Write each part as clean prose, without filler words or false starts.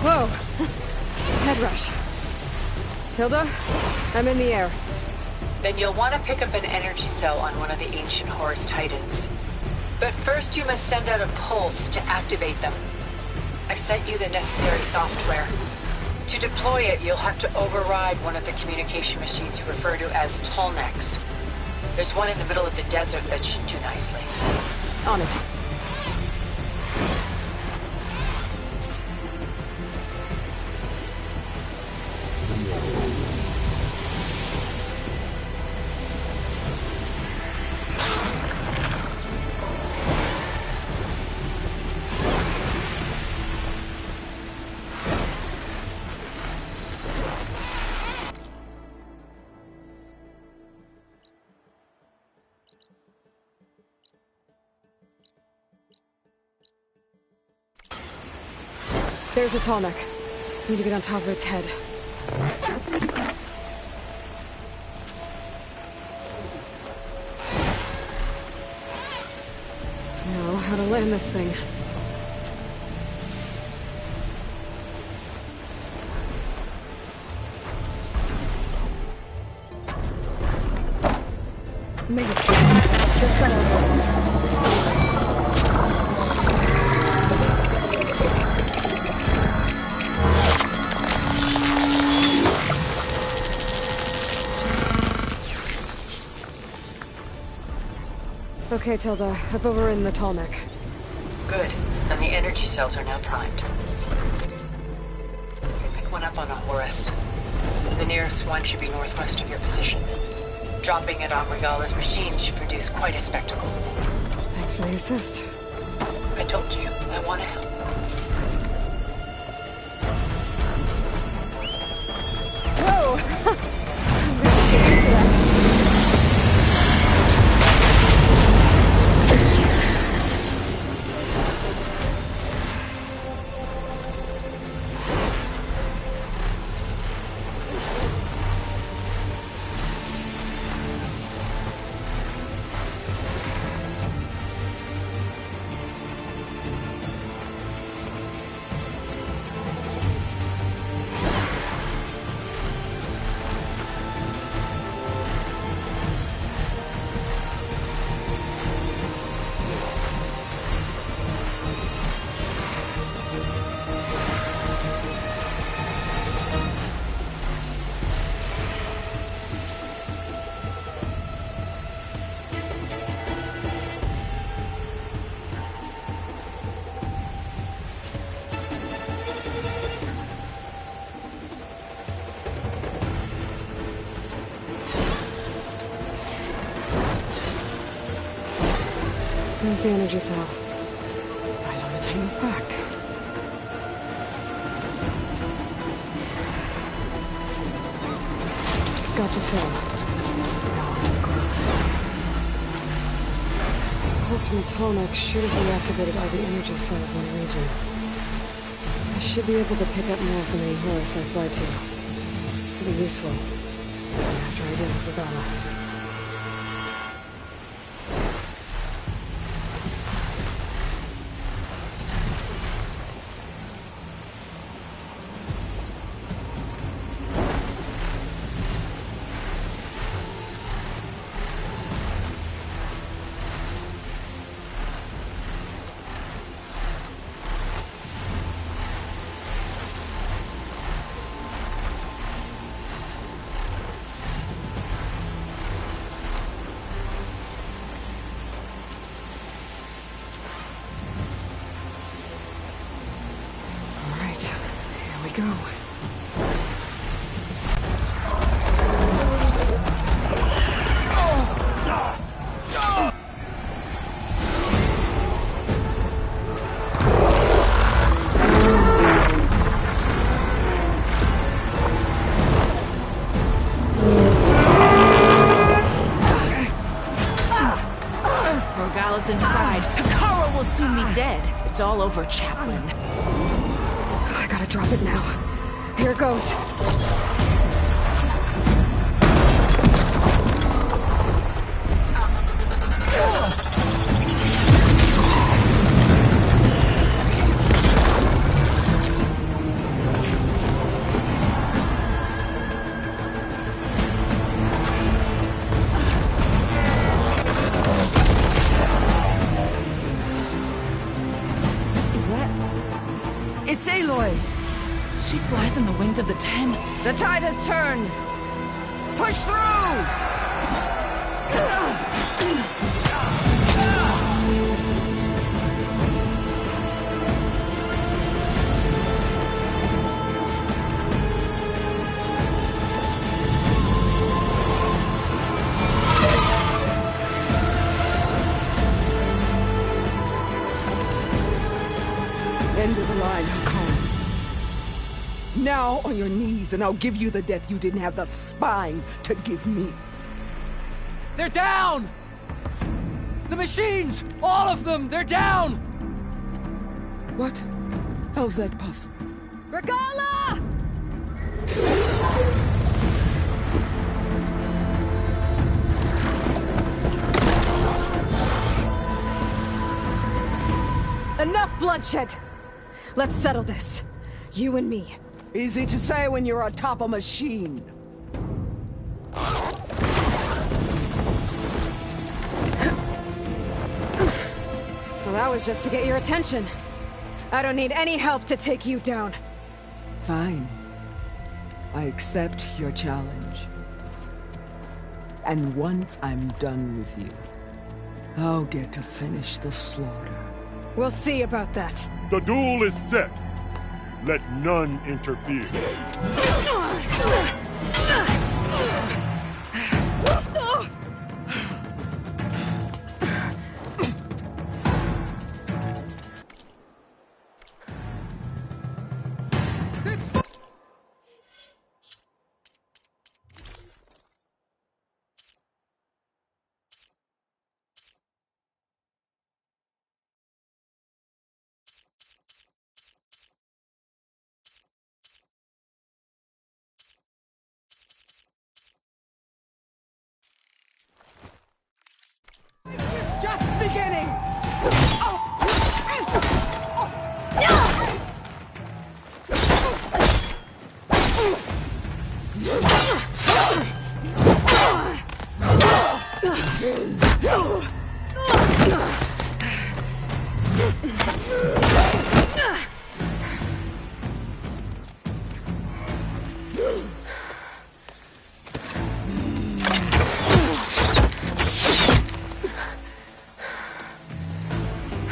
Whoa! Head rush. Tilda, I'm in the air. Then you'll want to pick up an energy cell on one of the ancient Horus Titans. But first you must send out a pulse to activate them. I've sent you the necessary software. To deploy it, you'll have to override one of the communication machines you refer to as Tolnecs. There's one in the middle of the desert that should do nicely. On it. There's a Tolnec. Need to get on top of its head. Now, how to land this thing. Make it. Just set it. Okay, Tilda. I've overridden the Tolnec. Good. And the energy cells are now primed. Pick one up on a Horus. The nearest one should be northwest of your position. Dropping it on Regala's machine should produce quite a spectacle. Thanks for the assist. I told you, I want to help. Whoa! I'm gonna get used to that. There's the energy cell. Right on the Titan's back. Got the cell. Now onto the ground. Pulse from Tolnec should have reactivated all the energy cells in the region. I should be able to pick up more from any Horus I fly to. It'll be useful. After I deal with Regala. Go. Regala's inside. Hekarro will soon be dead. It's all over, Chaplain. I gotta drop it now. Here it goes. It's Aloy! She flies on the wings of the Ten. The tide has turned! Push through! End of the line, Hakon. Now on your knees, and I'll give you the death you didn't have the spine to give me. They're down! The machines! All of them! They're down! What? How's that possible? Regala! Enough bloodshed! Let's settle this. You and me. Easy to say when you're atop a machine. Well, that was just to get your attention. I don't need any help to take you down. Fine. I accept your challenge. And once I'm done with you, I'll get to finish the slaughter. We'll see about that. The duel is set. Let none interfere. Just beginning!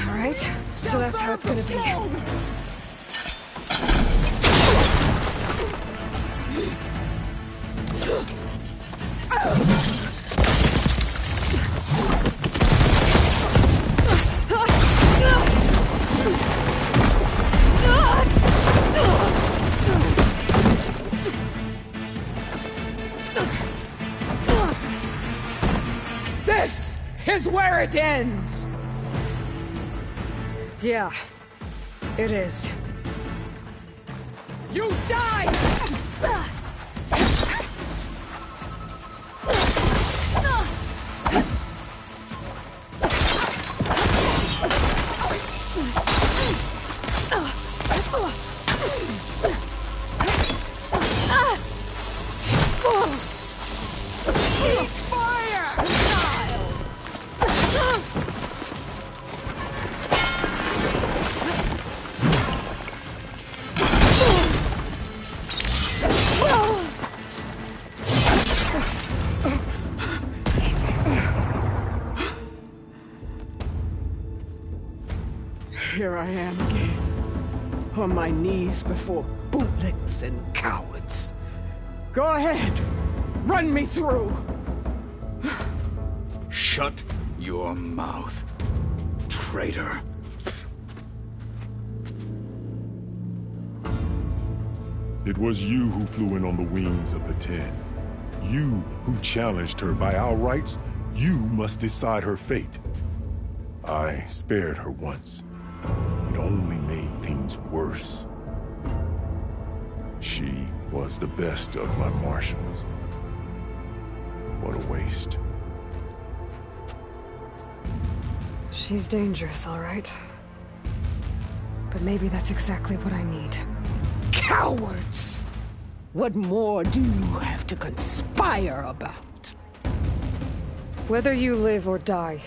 Alright, so that's how it's gonna be. This is where it ends! Yeah, it is. You die! Here I am again, on my knees before bootlicks and cowards. Go ahead, run me through. Shut your mouth, traitor. It was you who flew in on the wings of the Ten. You who challenged her. By our rights, you must decide her fate. I spared her once. It only made things worse. She was the best of my marshals. What a waste. She's dangerous, all right. But maybe that's exactly what I need. Cowards! What more do you have to conspire about? Whether you live or die.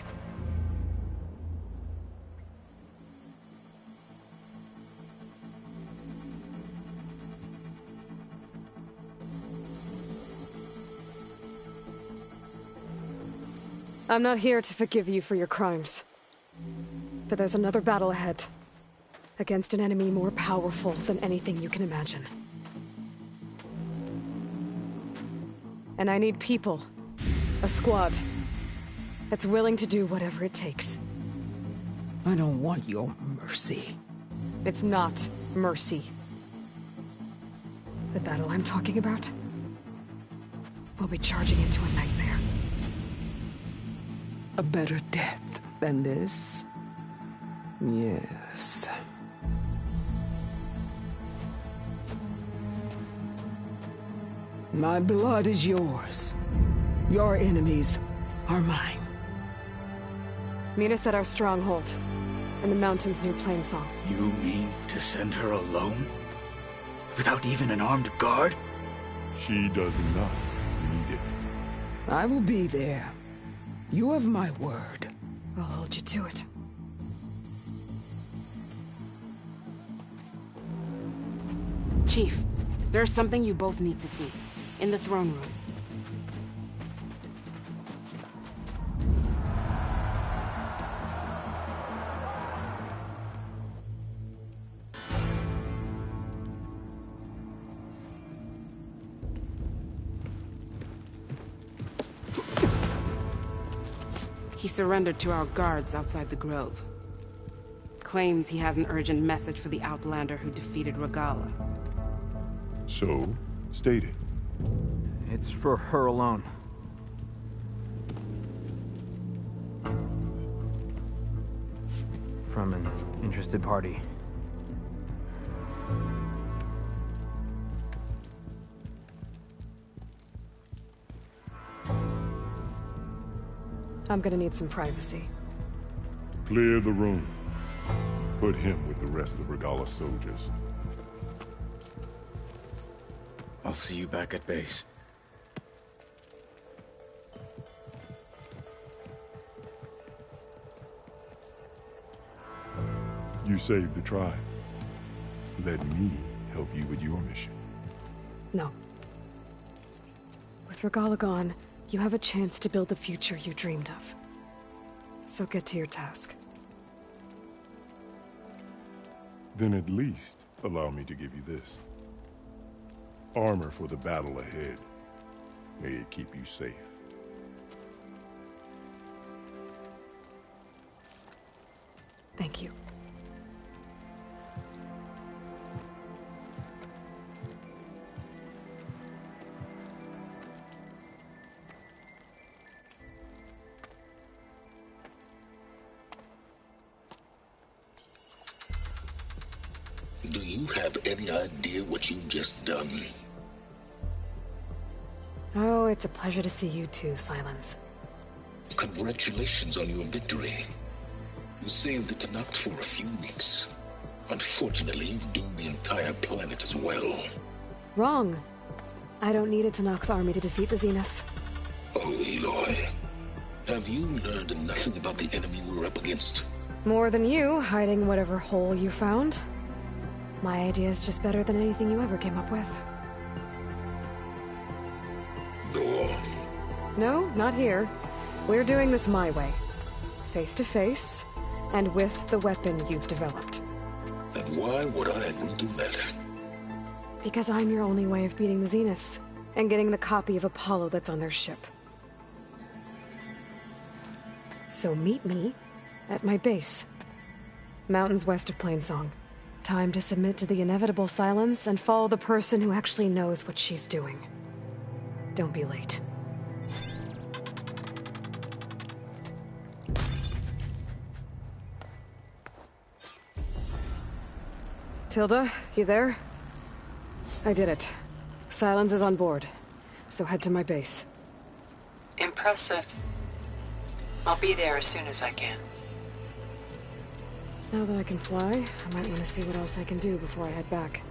I'm not here to forgive you for your crimes. But there's another battle ahead. Against an enemy more powerful than anything you can imagine. And I need people. A squad. That's willing to do whatever it takes. I don't want your mercy. It's not mercy. The battle I'm talking about will be charging into a nightmare. A better death than this? Yes. My blood is yours. Your enemies are mine. Meet us at our stronghold, in the mountains near Plainsong. You mean to send her alone? Without even an armed guard? She does not need it. I will be there. You have my word. I'll hold you to it. Chief, there's something you both need to see. In the throne room. He surrendered to our guards outside the grove. Claims he has an urgent message for the Outlander who defeated Regalla. So, state it. It's for her alone. From an interested party. I'm gonna need some privacy. Clear the room. Put him with the rest of Regalla's soldiers. I'll see you back at base. You saved the tribe. Let me help you with your mission. No. With Regalla gone, you have a chance to build the future you dreamed of. So get to your task. Then at least allow me to give you this. Armor for the battle ahead. May it keep you safe. Thank you. Do you have any idea what you've just done? Oh, it's a pleasure to see you too, Silence. Congratulations on your victory. You saved the Tenakth for a few weeks. Unfortunately, you've doomed the entire planet as well. Wrong. I don't need a Tenakth army to defeat the Zeniths. Oh, Aloy. Have you learned nothing about the enemy we're up against? More than you, hiding whatever hole you found. My idea is just better than anything you ever came up with. Go on. No, not here. We're doing this my way. Face to face, and with the weapon you've developed. And why would I agree to that? Because I'm your only way of beating the Zeniths, and getting the copy of Apollo that's on their ship. So meet me at my base. Mountains west of Plainsong. Time to submit to the inevitable silence and follow the person who actually knows what she's doing. Don't be late. Tilda, you there? I did it. Silence is on board, so head to my base. Impressive. I'll be there as soon as I can. Now that I can fly, I might want to see what else I can do before I head back.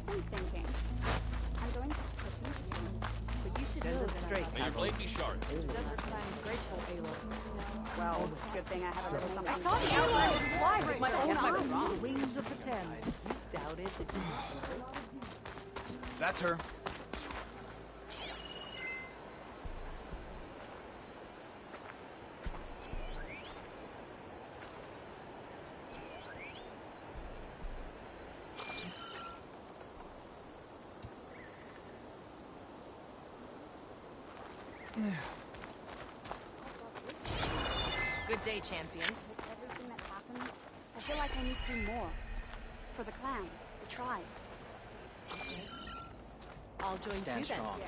been thinking. I'm going to Christmas again. But you should know that I got May your blade be sharp. grateful, Aloy. Well, good thing I have a little something. I saw the Outlanders fly with my own Guess I was eyes. wrong. Wings of the Ten. Doubted that you That's her. Good day, champion. With everything that happened, I feel like I need to do more. For the clan, the tribe. I'll join Stand too then. strong.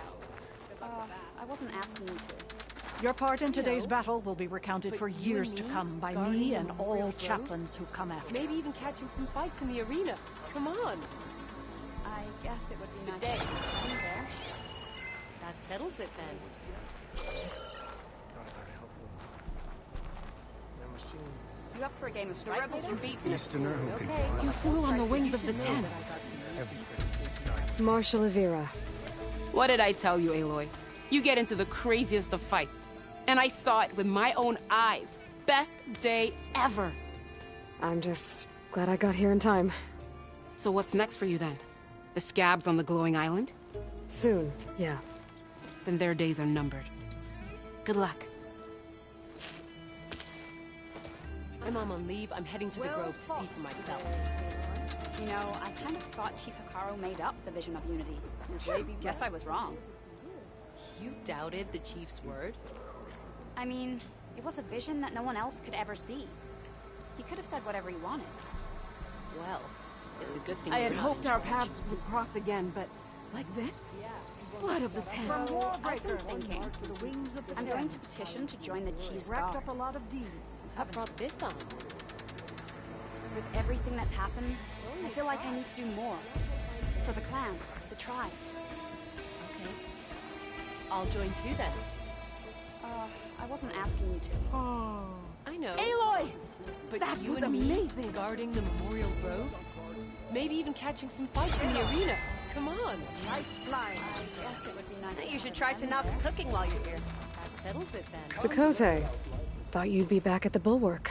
I wasn't asking you to. Your part in today's battle will be recounted for years to come by me and all chaplains who come after. Maybe even catching some fights in the arena. Come on. I guess it would be nice to have you there. That settles it then. You up for a game of strike? Rebels were beaten. Easterner who can You flew on the wings of the Ten. Marshal Avira. What did I tell you, Aloy? You get into the craziest of fights. And I saw it with my own eyes. Best day ever. I'm just glad I got here in time. So what's next for you then? The scabs on the glowing island? Soon, yeah. Then their days are numbered. Good luck. I'm on leave. I'm heading to the Grove to see for myself. You know, I kind of thought Chief Hikaru made up the vision of unity. Guess I was wrong. You doubted the chief's word? I mean, it was a vision that no one else could ever see. He could have said whatever he wanted. Well, it's a good thing I had you're not hoped in our charge. paths would cross again, but like this? Blood of the Ten. So, I've been Warbreaker, thinking. march to the wings of the I'm Ten. going to petition to join the Chief's Racked Guard. up a lot of deeds. What brought this on? With everything that's happened, I feel like I need to do more. For the clan, the tribe. Okay. I'll join too then. I wasn't asking you to. I know. Aloy! But that you was and me amazing. guarding the Memorial Grove? Maybe even catching some fights in the arena. Come on. I guess it would be nice. You should try to not be cooking while you're here. That settles it then. Dakota. Thought you'd be back at the Bulwark.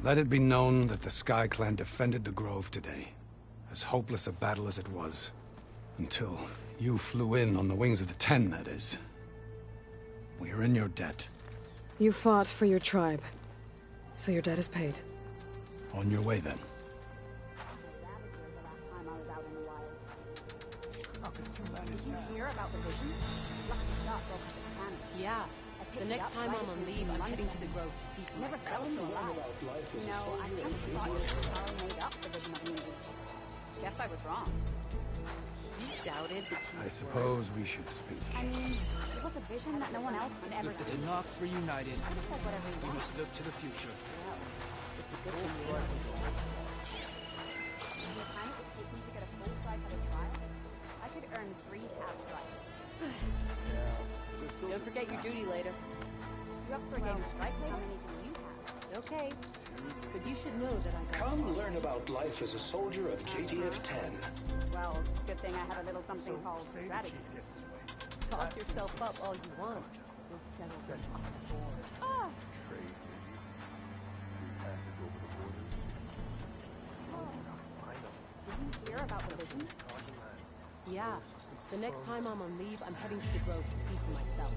Let it be known that the Sky Clan defended the Grove today. As hopeless a battle as it was. Until you flew in on the wings of the Ten, that is. We are in your debt. You fought for your tribe. So your debt is paid. On your way, then. Did you hear about the vision? Lucky shot broke up the cannon. Yeah. The next time I'm on leave, I'm heading to the Grove to see for Never myself. fell so alive. You know, I kind of thought Hikaru made up the vision of unity. Guess I was wrong. You doubted the I chief's suppose we should speak. I mean, it was a vision that no one else could ever If the see. Denox reunited, I just said whatever he we wanted. must look to the future. You're kind of taking to get a full strike at a trial? I could earn 3 half strikes. Don't forget your duty later. You up for a game of strike? How many do you have? Okay. But you should know that I got Come learn about life as a soldier of JTF-10. Well, good thing I have a little something called strategy. Talk yourself up all you want. We'll settle this on the board. Ah! Did you hear about the vision? Yeah. The next time I'm on leave, I'm heading to the Grove to see for myself.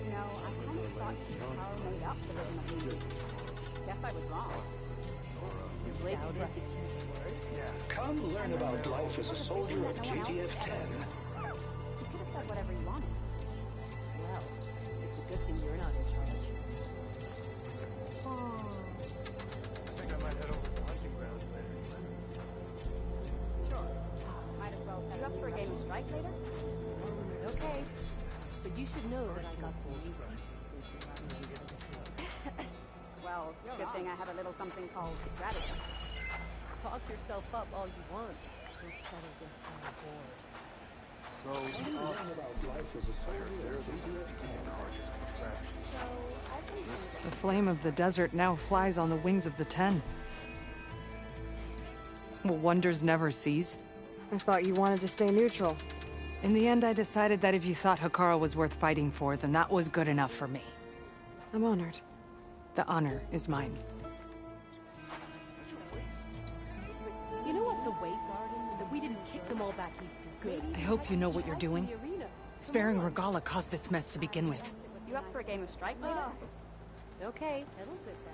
You know, I kind of thought Hikaru made up the vision of unity. Guess I was wrong. You doubted the chief's word? Come learn about life as a soldier of JTF-10. He could have said whatever he wanted. Well, it's a good thing you're not in charge. Sure. Might as well set it up for a game of strike later. Okay. But you should know that I got some news. Well, good thing I have a little something called strategy. Talk yourself up all you want. We'll settle this on the board. The flame of the desert now flies on the wings of the Ten. Will wonders never cease? I thought you wanted to stay neutral. In the end, I decided that if you thought Hekarro was worth fighting for, then that was good enough for me. I'm honored. The honor is mine. You know what's a waste? That we didn't kick them all back east for good. I hope you know what you're doing. Sparing Regalla caused this mess to begin with. You up for a game of strike later? Okay,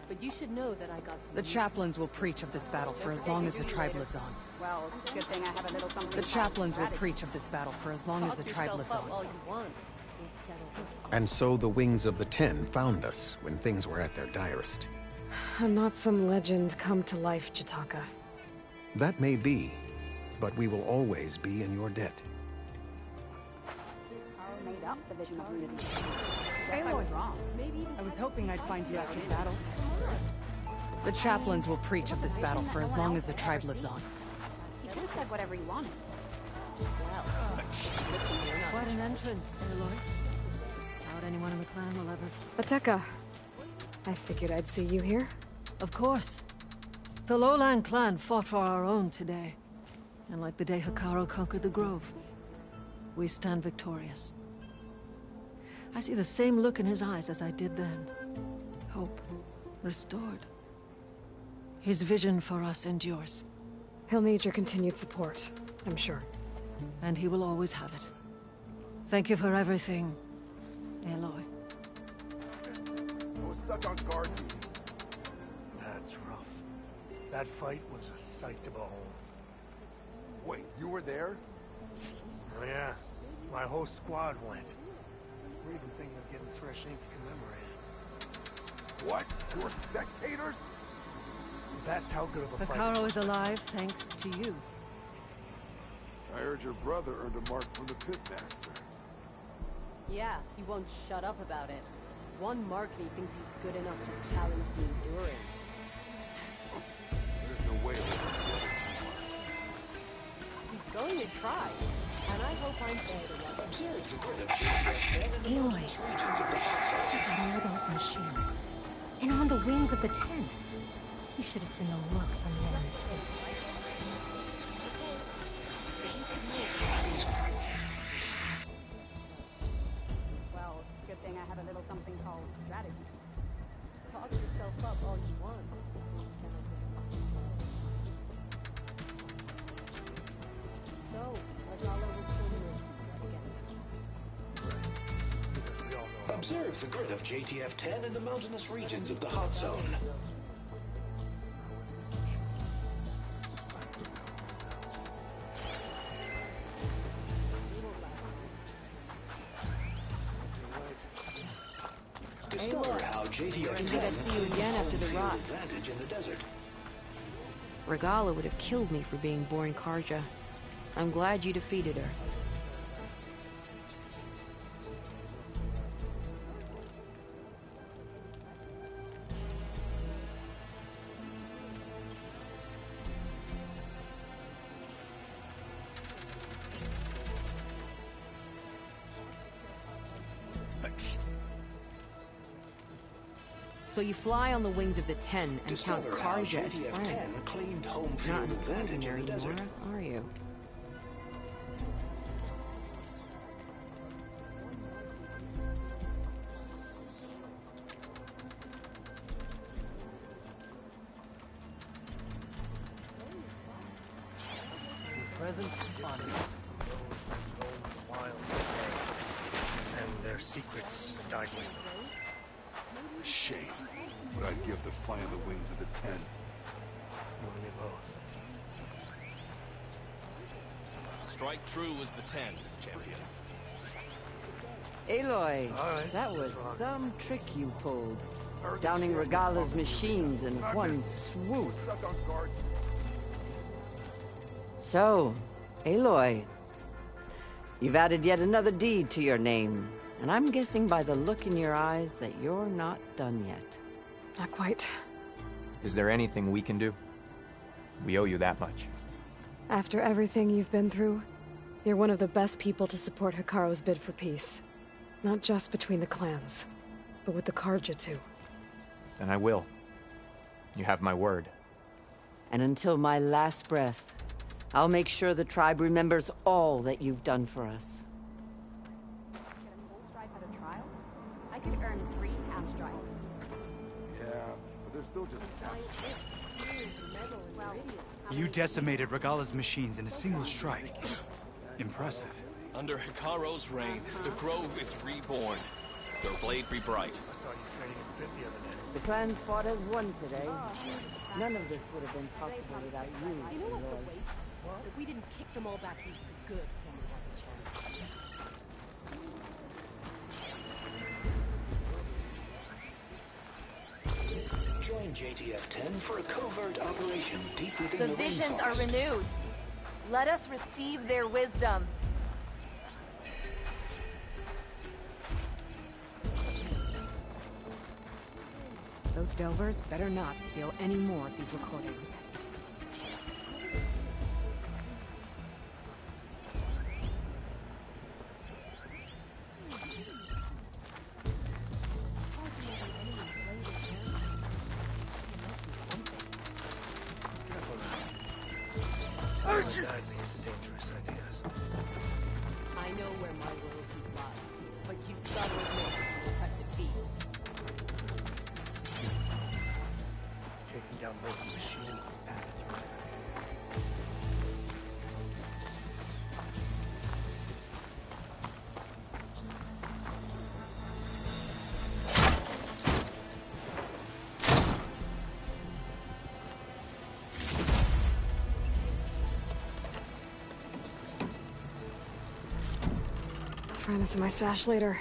but you should know that I got some... The chaplains will preach of this battle for as long as the tribe lives on. Well, good thing I have a little something. The chaplains will preach of this battle for as long as the tribe lives on. And so the Wings of the Ten found us when things were at their direst. I'm not some legend come to life, Jataka. That may be, but we will always be in your debt. Carl made up the vision of unity. Guess I was wrong. I was hoping I'd find you after the battle. The chaplains will preach of this battle for as long as the tribe lives on. He could have said whatever he wanted. Quite an entrance, Aloy. Doubt anyone in the clan will ever... Ateka. I figured I'd see you here. Of course. The Lowland clan fought for our own today. And like the day Hekarro conquered the Grove, we stand victorious. I see the same look in his eyes as I did then. Hope restored. His vision for us endures. He'll need your continued support, I'm sure. And he will always have it. Thank you for everything, Aloy. I was stuck on guard. That's rough. That fight was a sight to behold. Wait, you were there? Oh yeah, my whole squad went. We're even thinking of getting fresh ink to commemorate it. What? You were spectators? That's how good of a fight. Hekarro is alive thanks to you. I heard your brother earned a mark from the Pitmaster. Yeah, he won't shut up about it. One mark and he thinks he's good enough to challenge the Endurance. There's no way He's going to try, and I hope I'm there to let him. Aloy, check out all those machines. And on the Wings of the Ten. You should have seen the looks on the enemy's faces. Well, good thing I have a little something called strategy. Talk yourself up all you want. So, Regalla will show me. Observe the grid of JTF-10 in the mountainous regions of the hot zone. Discover how JTF-10 I'd see you again after the rot. advantage in the desert. Regalla would have killed me for being born Karja. I'm glad you defeated her. So you fly on the Wings of the Ten and count Karja as friends. Not an ordinary Nora, are you? Presence spotted. Wild and their secrets died with them. A shame, but I'd give the flying the Wings of the Ten. You and me both. Strike true as the 10, champion. Aloy, right. that was some trick you pulled. Downing Regalla's machines in one swoop. Stuck on guard. So, Aloy, you've added yet another deed to your name. And I'm guessing by the look in your eyes that you're not done yet. Not quite. Is there anything we can do? We owe you that much. After everything you've been through, you're one of the best people to support Hekarro's bid for peace. Not just between the clans, but with the Karja too. Then I will. You have my word. And until my last breath, I'll make sure the tribe remembers all that you've done for us. I could earn 3 half strikes. Yeah, but they're still just... You decimated Regalla's machines in a single strike. Impressive. Under Hikaro's reign, the Grove is reborn. Their blade be bright. I saw you training in the pit the other day. The clan fought as one today. None of this would have been possible without you, You know what's a Aloy. waste? If we didn't kick them all back for good when we had the chance. Join JTF-10 for a covert operation deep within The the visions are rainforest. renewed. Let us receive their wisdom. Those Delvers better not steal any more of these recordings. I know where my loyalties lie, but you've got to admit it's an impressive feat. Taking down both machines is bad. Find this in my stash later.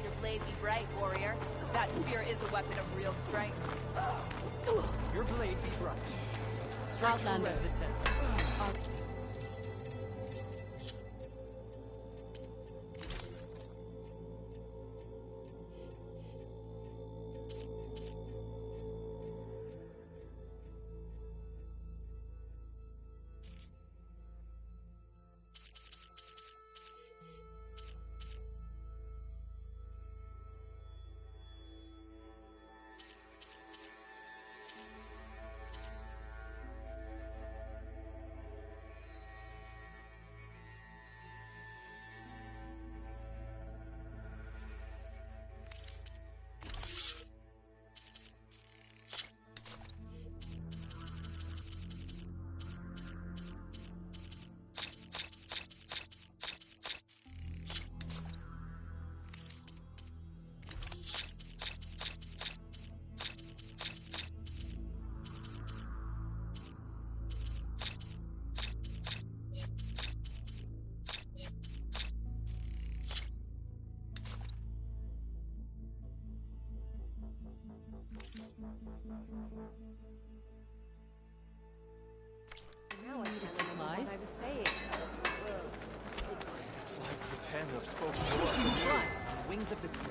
Your blade be bright, warrior. That spear is a weapon of real strength. Your blade be bright. Outlander. Now I need supplies. I was saying. It's like the Ten have spoken to us. Flies on the wings of the Ten.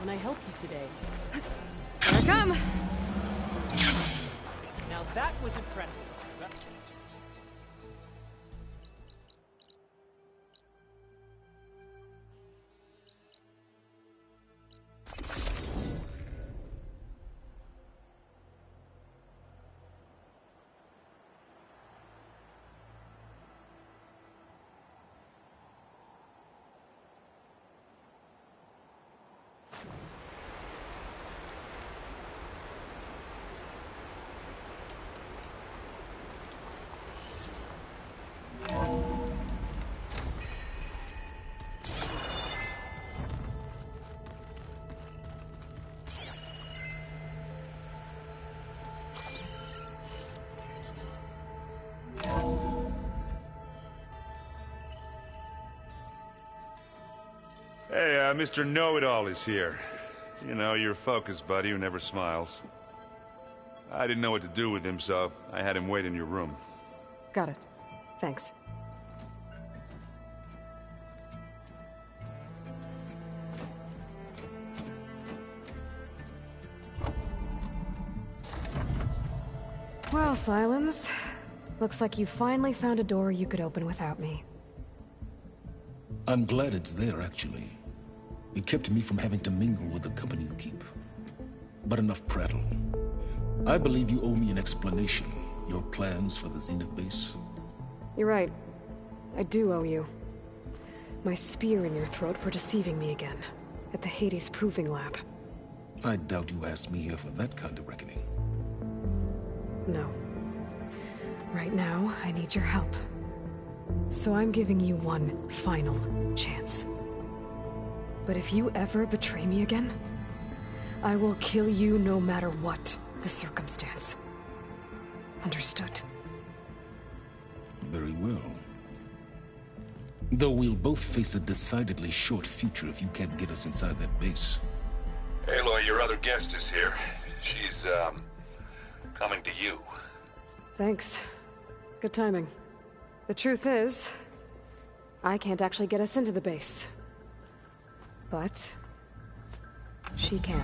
when I helped you today. Here I come! Now that was impressive. Hey, Mr. Know-It-All is here. You know, your focus buddy who never smiles. I didn't know what to do with him, so I had him wait in your room. Got it. Thanks. Well, Silence. Looks like you finally found a door you could open without me. I'm glad it's there, actually. It kept me from having to mingle with the company you keep. But enough prattle. I believe you owe me an explanation. Your plans for the Zenith base. You're right. I do owe you. My spear in your throat for deceiving me again. At the Hades Proving Lab. I doubt you asked me here for that kind of reckoning. No. Right now, I need your help. So I'm giving you one final chance. But if you ever betray me again, I will kill you no matter what the circumstance. Understood? Very well. Though we'll both face a decidedly short future if you can't get us inside that base. Aloy, your other guest is here. She's, coming to you. Thanks. Good timing. The truth is, I can't actually get us into the base. But she can.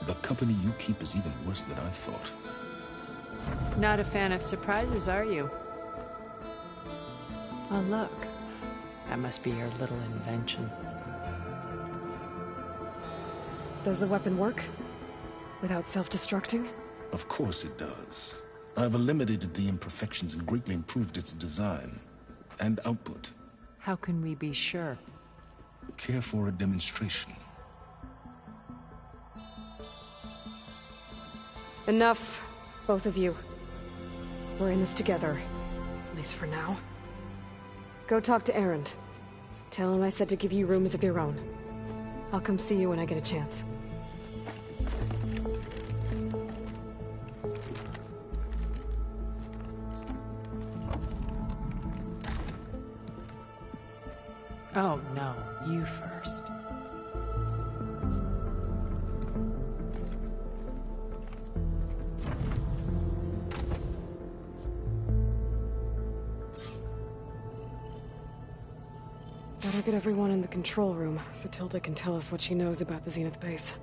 The company you keep is even worse than I thought. Not a fan of surprises, are you? Oh, look. That must be your little invention. Does the weapon work? Without self-destructing? Of course it does. I've eliminated the imperfections and greatly improved its design and output. How can we be sure? Care for a demonstration? Enough, both of you. We're in this together, at least for now. Go talk to Erend. Tell him I said to give you rooms of your own. I'll come see you when I get a chance. Oh, no. You first. Better get everyone in the control room so Tilda can tell us what she knows about the Zenith base.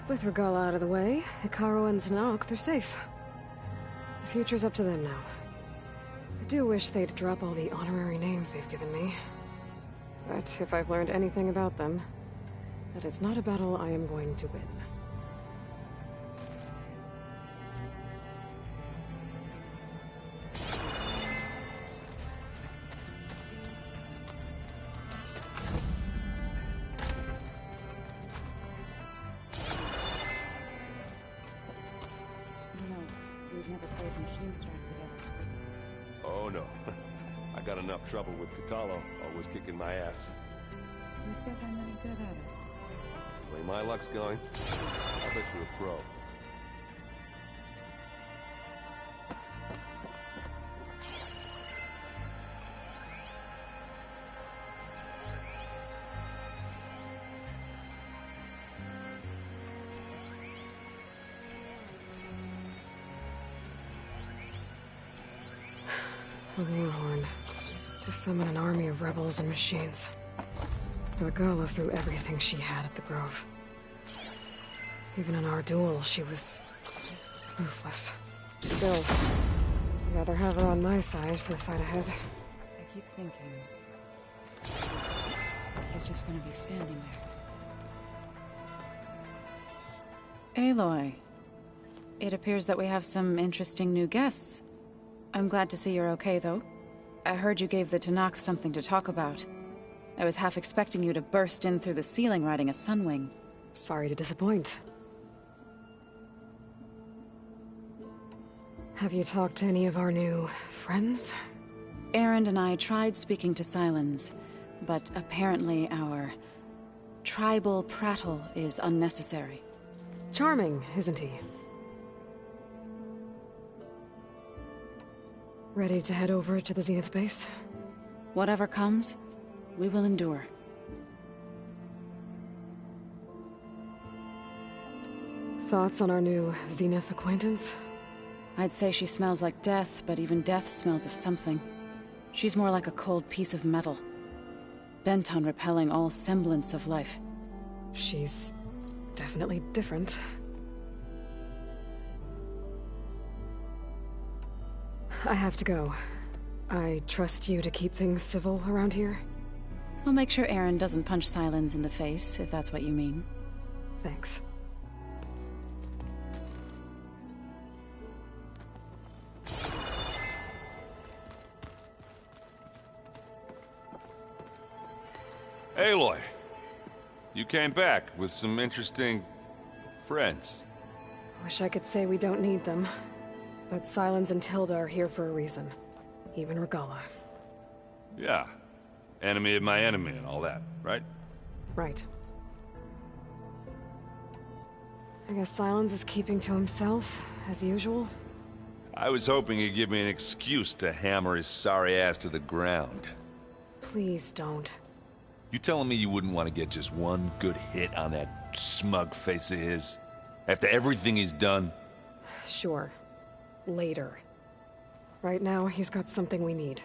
With Regalla out of the way, Hekarro and Zna'ok, they're safe. The future's up to them now. I do wish they'd drop all the honorary names they've given me. But if I've learned anything about them, that is not a battle I am going to win. never played Machine Strike together. Oh no. I got enough trouble with Kotallo, always kicking my ass. You said I'm not good at it. The way my luck's going, I'll bet you're a pro. A warhorn. To summon an army of rebels and machines. Regalla threw everything she had at the Grove. Even in our duel, she was ruthless. Still, I'd rather have her on my side for the fight ahead. I keep thinking... he's just gonna be standing there. Aloy. It appears that we have some interesting new guests. I'm glad to see you're okay, though. I heard you gave the Tenakth something to talk about. I was half expecting you to burst in through the ceiling riding a Sunwing. Sorry to disappoint. Have you talked to any of our new friends? Erend and I tried speaking to Sylens, but apparently our tribal prattle is unnecessary. Charming, isn't he? Ready to head over to the Zenith base? Whatever comes, we will endure. Thoughts on our new Zenith acquaintance? I'd say she smells like death, but even death smells of something. She's more like a cold piece of metal, bent on repelling all semblance of life. She's definitely different. I have to go. I trust you to keep things civil around here? I'll make sure Erend doesn't punch Sylens in the face, if that's what you mean. Thanks. Aloy, you came back with some interesting friends. Wish I could say we don't need them. But Sylens and Tilda are here for a reason. Even Regalla. Yeah. Enemy of my enemy and all that, right? Right. I guess Sylens is keeping to himself, as usual. I was hoping he'd give me an excuse to hammer his sorry ass to the ground. Please don't. You telling me you wouldn't want to get just one good hit on that smug face of his? After everything he's done? Sure. Later. Right now, he's got something we need.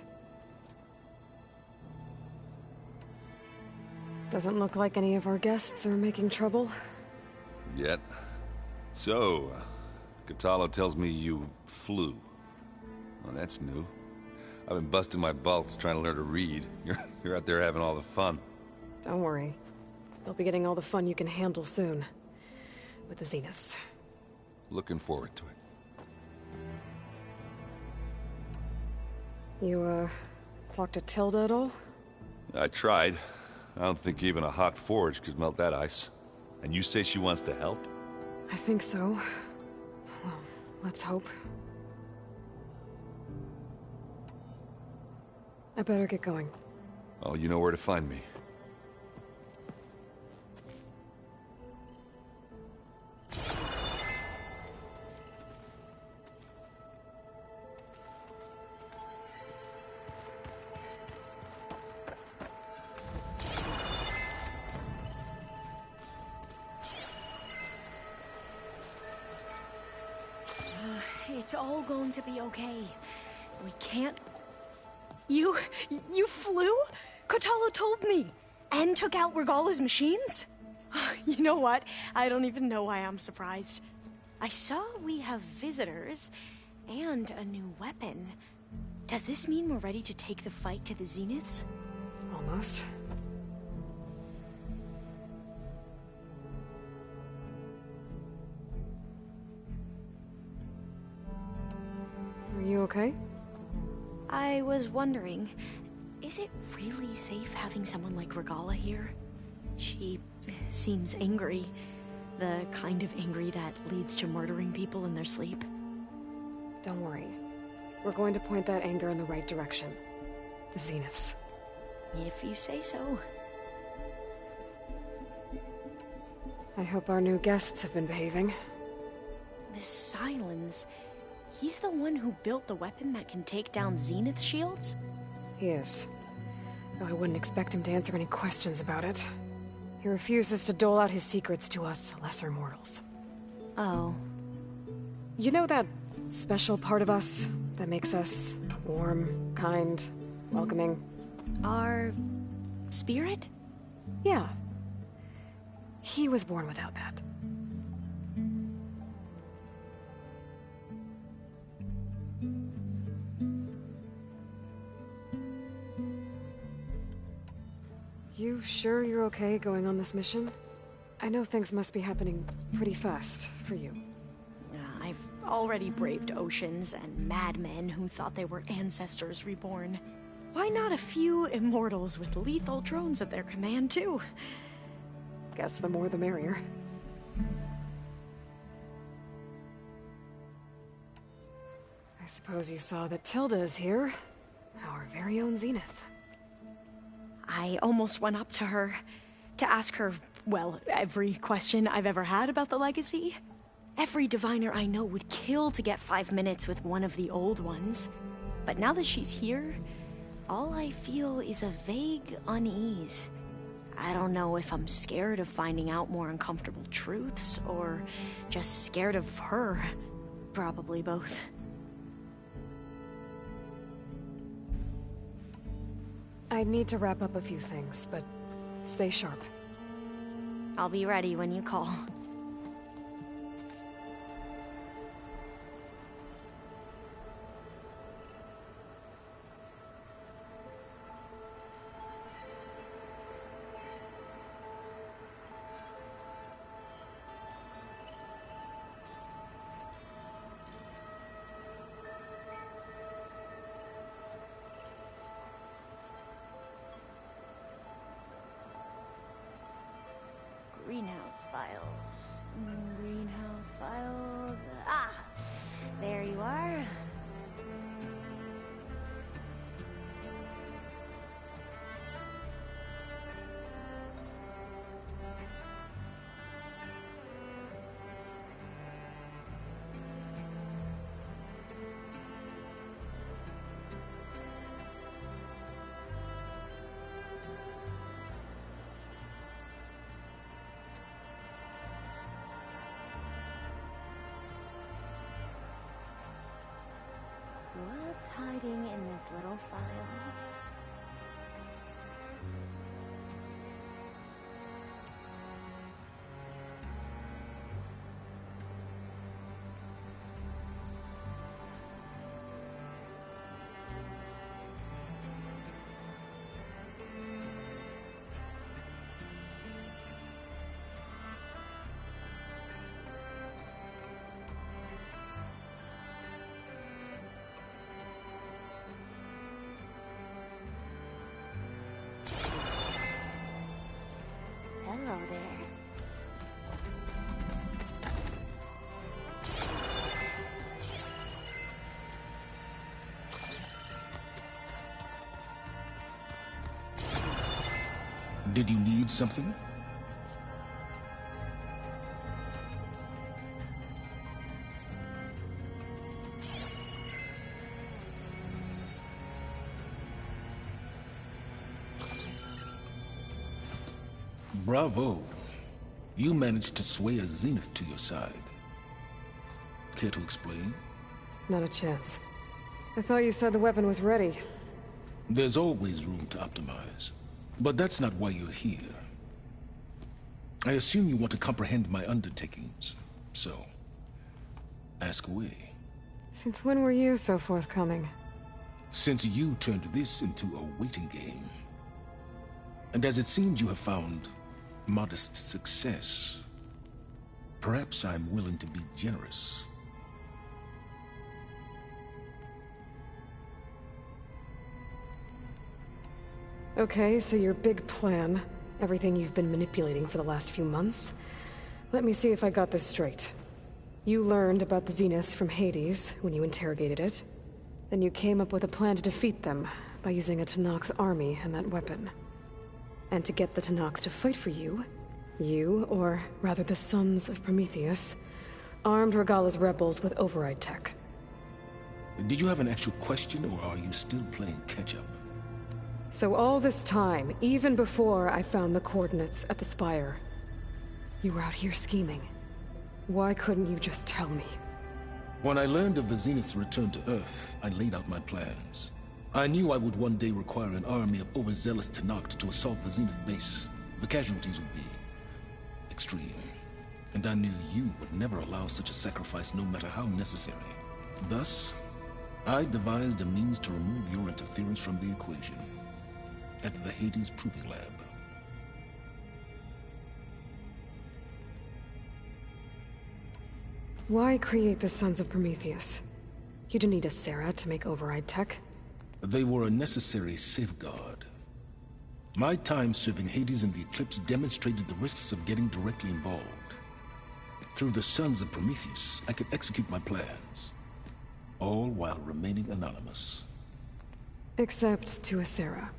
Doesn't look like any of our guests are making trouble. Yet. So, Kotallo tells me you flew. Well, that's new. I've been busting my balls trying to learn to read. You're out there having all the fun. Don't worry. You'll be getting all the fun you can handle soon. With the Zeniths. Looking forward to it. You, talked to Tilda at all? I tried. I don't think even a hot forge could melt that ice. And you say she wants to help? I think so. Well, let's hope. I better get going. Oh, you know where to find me. It's all going to be okay. We can't... You flew? Kotallo told me! And took out Regalla's machines? You know what? I don't even know why I'm surprised. I saw we have visitors, and a new weapon. Does this mean we're ready to take the fight to the Zeniths? Almost. Are you okay? I was wondering, is it really safe having someone like Regalla here? She seems angry. The kind of angry that leads to murdering people in their sleep. Don't worry. We're going to point that anger in the right direction. The Zeniths. If you say so. I hope our new guests have been behaving. This Sylens, he's the one who built the weapon that can take down Zenith shields? He is. Though I wouldn't expect him to answer any questions about it. He refuses to dole out his secrets to us lesser mortals. Oh. You know that special part of us that makes us warm, kind, welcoming? Our spirit? Yeah. He was born without that. You sure you're okay going on this mission? I know things must be happening pretty fast for you. I've already braved oceans and madmen who thought they were ancestors reborn. Why not a few immortals with lethal drones at their command, too? Guess the more the merrier. I suppose you saw that Tilda is here. Our very own Zenith. I almost went up to her to ask her, well, every question I've ever had about the legacy. Every diviner I know would kill to get 5 minutes with one of the old ones. But now that she's here, all I feel is a vague unease. I don't know if I'm scared of finding out more uncomfortable truths, or just scared of her. Probably both. I need to wrap up a few things, but stay sharp. I'll be ready when you call. Greenhouse files. Greenhouse files. Ah! There you are. What's hiding in this little file? Hello there. Did you need something? Bravo. You managed to sway a Zenith to your side. Care to explain? Not a chance. I thought you said the weapon was ready. There's always room to optimize. But that's not why you're here. I assume you want to comprehend my undertakings. So, ask away. Since when were you so forthcoming? Since you turned this into a waiting game. And as it seems you have found modest success, perhaps I'm willing to be generous. Okay, so your big plan, everything you've been manipulating for the last few months. Let me see if I got this straight. You learned about the Zeniths from Hades when you interrogated it. Then you came up with a plan to defeat them by using a Tenakth army and that weapon. And to get the Tenakth to fight for you, or rather the Sons of Prometheus, armed Regalla's rebels with override tech. Did you have an actual question, or are you still playing catch-up? So all this time, even before I found the coordinates at the Spire, you were out here scheming. Why couldn't you just tell me? When I learned of the Zenith's return to Earth, I laid out my plans. I knew I would one day require an army of overzealous Tenakth to assault the Zenith base. The casualties would be extreme. And I knew you would never allow such a sacrifice, no matter how necessary. Thus, I devised a means to remove your interference from the equation at the Hades Proving Lab. Why create the Sons of Prometheus? You didn't need a Sarah to make override tech. They were a necessary safeguard. My time serving Hades in the Eclipse demonstrated the risks of getting directly involved. Through the Sons of Prometheus, I could execute my plans, all while remaining anonymous. Except to a Sarah.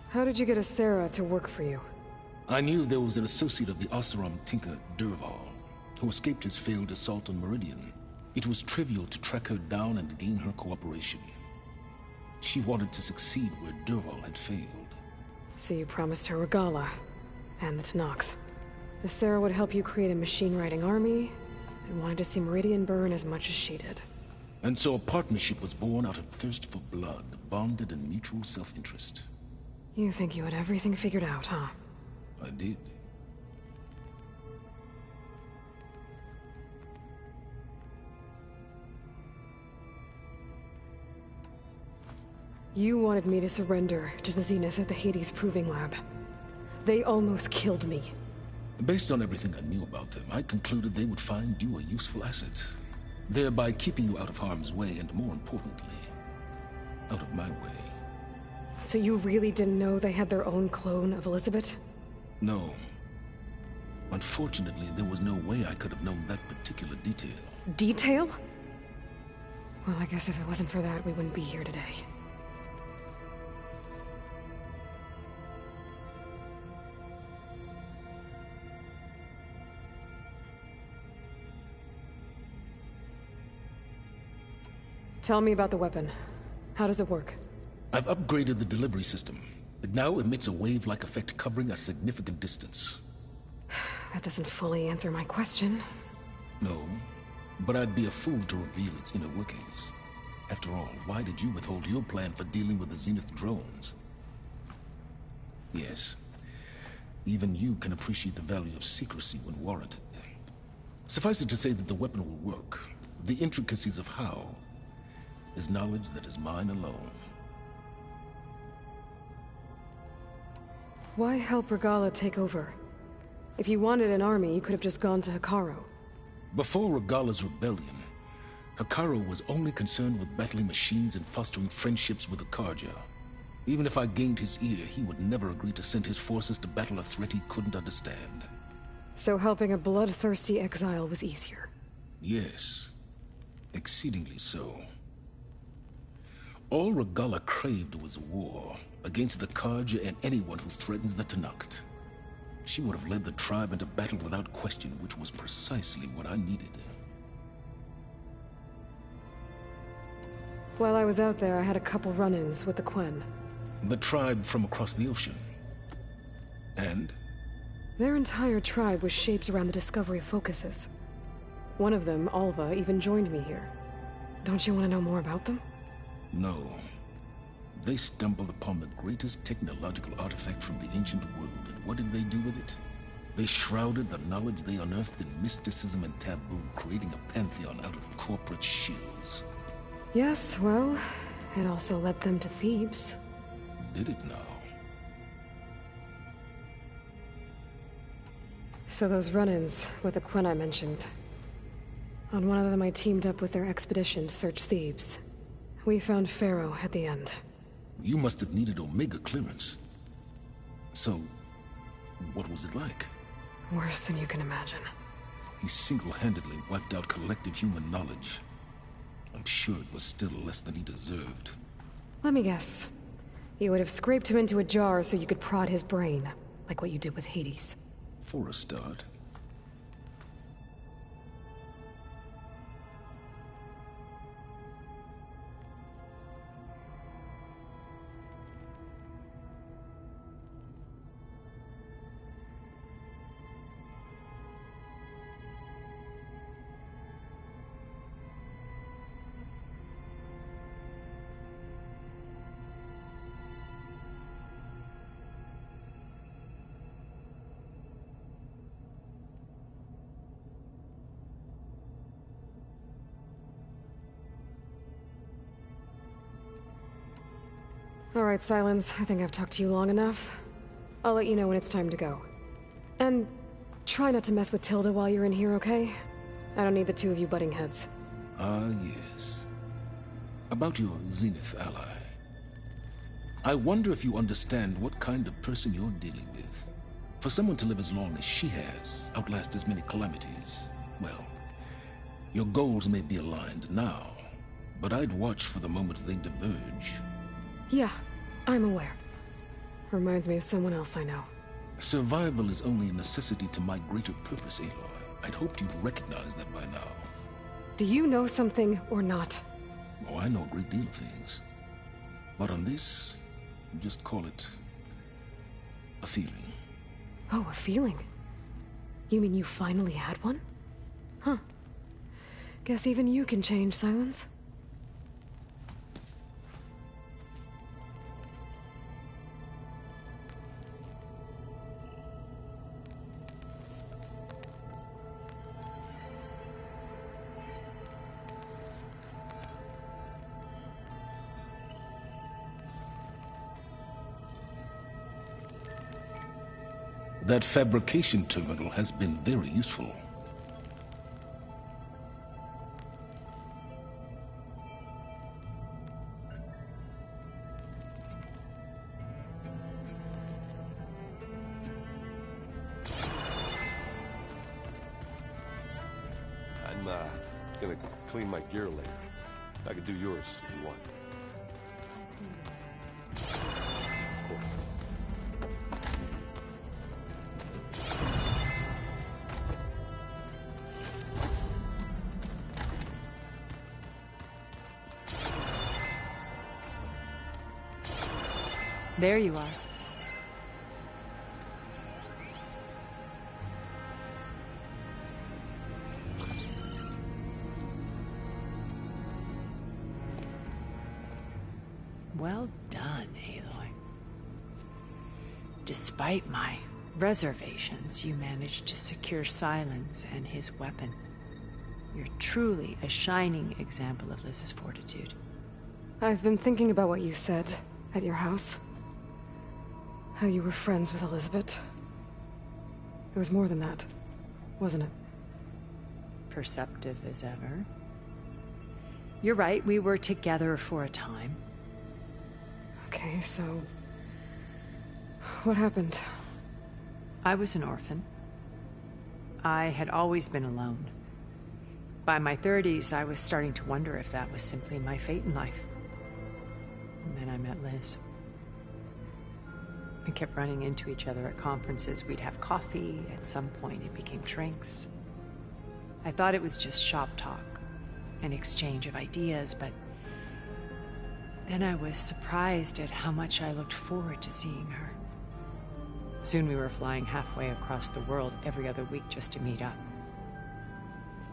How did you get a Sarah to work for you? I knew there was an associate of the Oseram tinker, Dervahl, who escaped his failed assault on Meridian. It was trivial to track her down and gain her cooperation. She wanted to succeed where Dervahl had failed. So you promised her Regalla, and the Tenakth. The Sarah would help you create a machine-riding army, and wanted to see Meridian burn as much as she did. And so a partnership was born out of thirst for blood, bonded in mutual self-interest. You think you had everything figured out, huh? I did. You wanted me to surrender to the Zeniths at the Hades Proving Lab. They almost killed me. Based on everything I knew about them, I concluded they would find you a useful asset, thereby keeping you out of harm's way and, more importantly, out of my way. So you really didn't know they had their own clone of Elizabeth? No. Unfortunately, there was no way I could have known that particular detail. Detail? Well, I guess if it wasn't for that, we wouldn't be here today. Tell me about the weapon. How does it work? I've upgraded the delivery system. It now emits a wave-like effect covering a significant distance. That doesn't fully answer my question. No, but I'd be a fool to reveal its inner workings. After all, why did you withhold your plan for dealing with the Zenith drones? Yes, even you can appreciate the value of secrecy when warranted. Suffice it to say that the weapon will work. The intricacies of how is knowledge that is mine alone. Why help Regalla take over? If you wanted an army, you could have just gone to Hekarro. Before Regalla's rebellion, Hekarro was only concerned with battling machines and fostering friendships with the Carja. Even if I gained his ear, he would never agree to send his forces to battle a threat he couldn't understand. So helping a bloodthirsty exile was easier? Yes, exceedingly so. All Regalla craved was war against the Carja and anyone who threatens the Tenakth. She would have led the tribe into battle without question, which was precisely what I needed. While I was out there, I had a couple run-ins with the Quen. The tribe from across the ocean. And? Their entire tribe was shaped around the discovery of focuses. One of them, Alva, even joined me here. Don't you want to know more about them? No. They stumbled upon the greatest technological artifact from the ancient world, and what did they do with it? They shrouded the knowledge they unearthed in mysticism and taboo, creating a pantheon out of corporate shills. Yes, well, it also led them to Thebes. Did it now? So those run-ins with the Quen I mentioned. On one of them I teamed up with their expedition to search Thebes. We found Pharaoh at the end. You must have needed Omega clearance. So, what was it like? Worse than you can imagine. He single-handedly wiped out collective human knowledge. I'm sure it was still less than he deserved. Let me guess. You would have scraped him into a jar so you could prod his brain, like what you did with Hades. For a start. All right, Silence. I think I've talked to you long enough. I'll let you know when it's time to go. And try not to mess with Tilda while you're in here, okay? I don't need the two of you butting heads. Ah, yes. About your Zenith ally. I wonder if you understand what kind of person you're dealing with. For someone to live as long as she has, outlast as many calamities, well, your goals may be aligned now, but I'd watch for the moment they diverge. Yeah, I'm aware. Reminds me of someone else I know. Survival is only a necessity to my greater purpose, Aloy. I'd hoped you'd recognize that by now. Do you know something or not? Oh, I know a great deal of things. But on this, just call it a feeling. Oh, a feeling? You mean you finally had one? Huh. Guess even you can change, Silence. That fabrication terminal has been very useful. I'm gonna clean my gear later. I could do yours if you want. Of course. There you are. Well done, Aloy. Despite my reservations, you managed to secure Silence and his weapon. You're truly a shining example of Liz's fortitude. I've been thinking about what you said at your house. How you were friends with Elizabeth. It was more than that, wasn't it? Perceptive as ever. You're right, we were together for a time. Okay, so... what happened? I was an orphan. I had always been alone. By my 30s, I was starting to wonder if that was simply my fate in life. And then I met Liz. We kept running into each other at conferences. We'd have coffee. At some point, it became drinks. I thought it was just shop talk, an exchange of ideas, but then I was surprised at how much I looked forward to seeing her. Soon we were flying halfway across the world every other week just to meet up.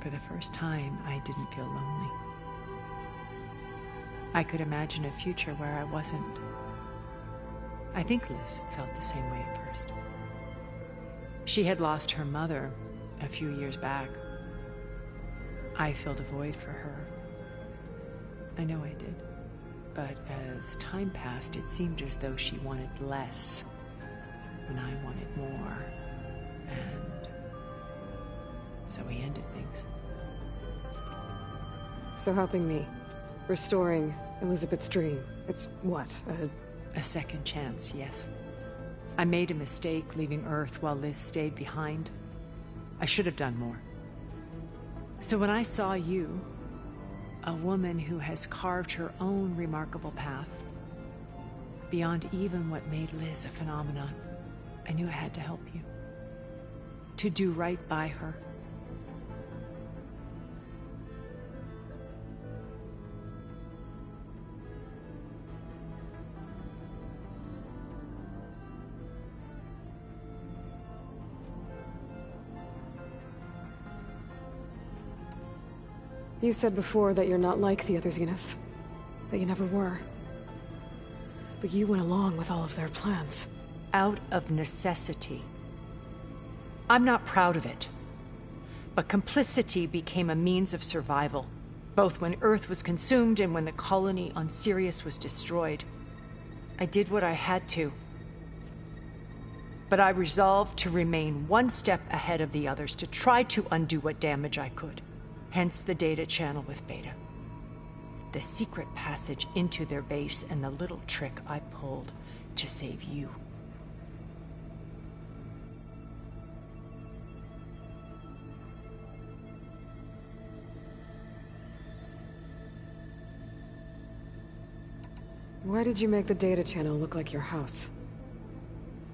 For the first time, I didn't feel lonely. I could imagine a future where I wasn't. I think Liz felt the same way at first. She had lost her mother a few years back. I filled a void for her. I know I did. But as time passed, it seemed as though she wanted less when I wanted more. And so we ended things. So helping me, restoring Elizabeth's dream, it's what, a second chance, yes. I made a mistake leaving Earth while Liz stayed behind. I should have done more. So when I saw you, a woman who has carved her own remarkable path, beyond even what made Liz a phenomenon, I knew I had to help you. To do right by her. You said before that you're not like the other Zeniths. That you never were. But you went along with all of their plans. Out of necessity. I'm not proud of it. But complicity became a means of survival, both when Earth was consumed and when the colony on Sirius was destroyed. I did what I had to. But I resolved to remain one step ahead of the others, to try to undo what damage I could. Hence the data channel with Beta. The secret passage into their base and the little trick I pulled to save you. Why did you make the data channel look like your house?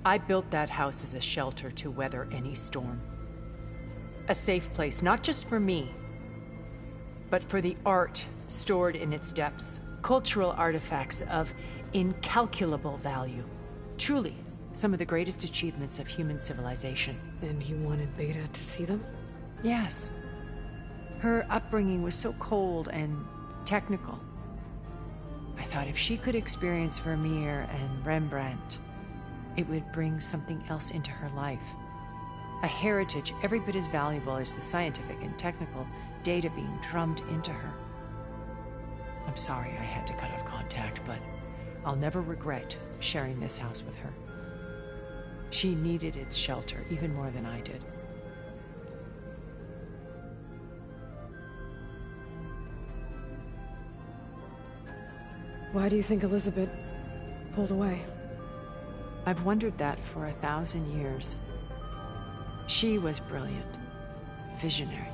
I built that house as a shelter to weather any storm. A safe place, not just for me, but for the art stored in its depths. Cultural artifacts of incalculable value. Truly, some of the greatest achievements of human civilization. And you wanted Beta to see them? Yes. Her upbringing was so cold and technical. I thought if she could experience Vermeer and Rembrandt, it would bring something else into her life. A heritage every bit as valuable as the scientific and technical data being drummed into her. I'm sorry I had to cut off contact, but I'll never regret sharing this house with her. She needed its shelter even more than I did. Why do you think Elizabeth pulled away? I've wondered that for 1,000 years. She was brilliant, visionary.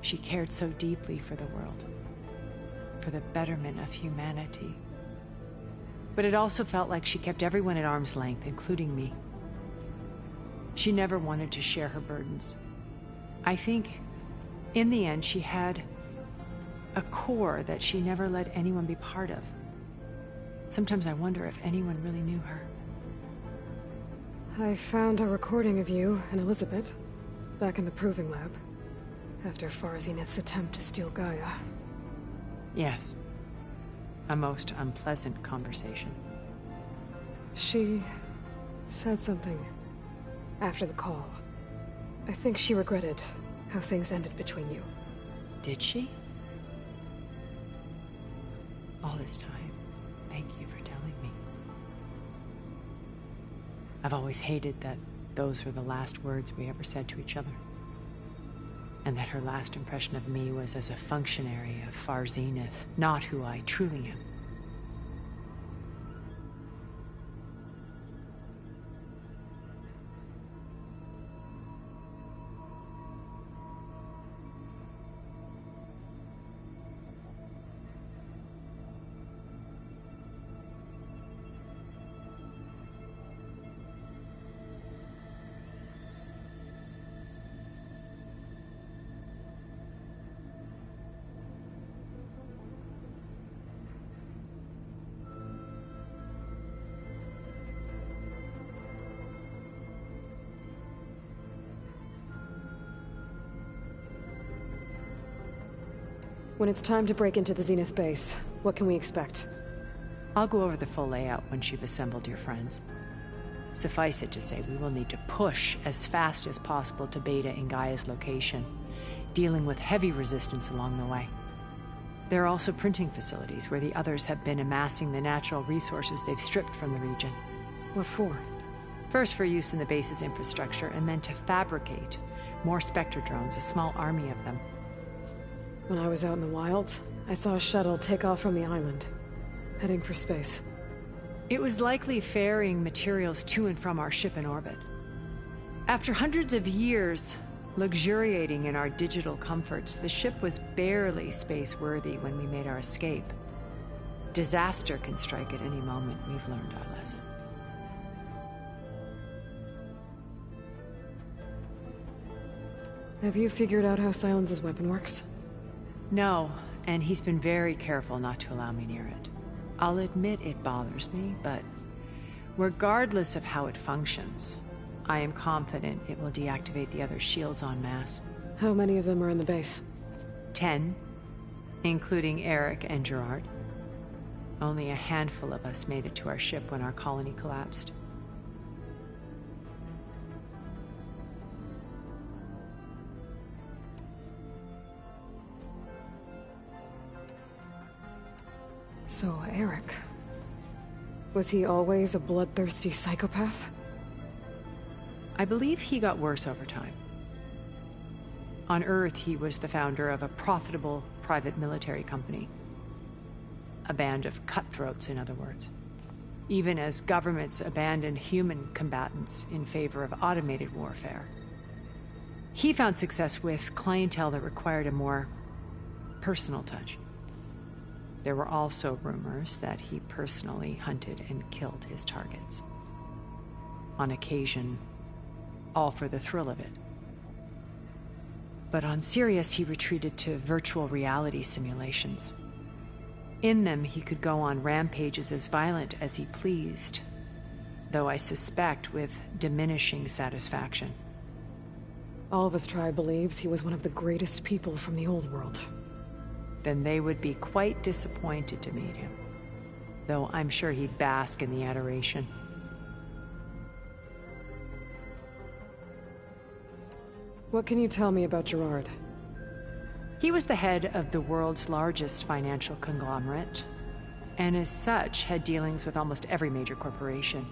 She cared so deeply for the world, for the betterment of humanity. But it also felt like she kept everyone at arm's length, including me. She never wanted to share her burdens. I think, in the end, she had a core that she never let anyone be part of. Sometimes I wonder if anyone really knew her. I found a recording of you and Elizabeth back in the Proving Lab after Far Zenith's attempt to steal Gaia. Yes. A most unpleasant conversation. She said something after the call. I think she regretted how things ended between you. Did she? All this time, thank you for telling me. I've always hated that those were the last words we ever said to each other. And that her last impression of me was as a functionary of Far Zenith, not who I truly am. When it's time to break into the Zenith base, what can we expect? I'll go over the full layout once you've assembled your friends. Suffice it to say, we will need to push as fast as possible to Beta and Gaia's location, dealing with heavy resistance along the way. There are also printing facilities where the others have been amassing the natural resources they've stripped from the region. What for? First for use in the base's infrastructure, and then to fabricate more Spectre drones, a small army of them. When I was out in the wilds, I saw a shuttle take off from the island, heading for space. It was likely ferrying materials to and from our ship in orbit. After hundreds of years luxuriating in our digital comforts, the ship was barely space-worthy when we made our escape. Disaster can strike at any moment. We've learned our lesson. Have you figured out how Silence's weapon works? No, and he's been very careful not to allow me near it. I'll admit it bothers me, but regardless of how it functions, I am confident it will deactivate the other shields en masse. How many of them are in the base? 10, including Eric and Gerard. Only a handful of us made it to our ship when our colony collapsed. So, Eric... was he always a bloodthirsty psychopath? I believe he got worse over time. On Earth, he was the founder of a profitable private military company. A band of cutthroats, in other words. Even as governments abandoned human combatants in favor of automated warfare. He found success with clientele that required a more personal touch. There were also rumors that he personally hunted and killed his targets. On occasion, all for the thrill of it. But on Sirius, he retreated to virtual reality simulations. In them, he could go on rampages as violent as he pleased, though I suspect with diminishing satisfaction. All of his tribe believes he was one of the greatest people from the old world. Then they would be quite disappointed to meet him, though I'm sure he'd bask in the adoration. What can you tell me about Gerard? He was the head of the world's largest financial conglomerate, and as such had dealings with almost every major corporation.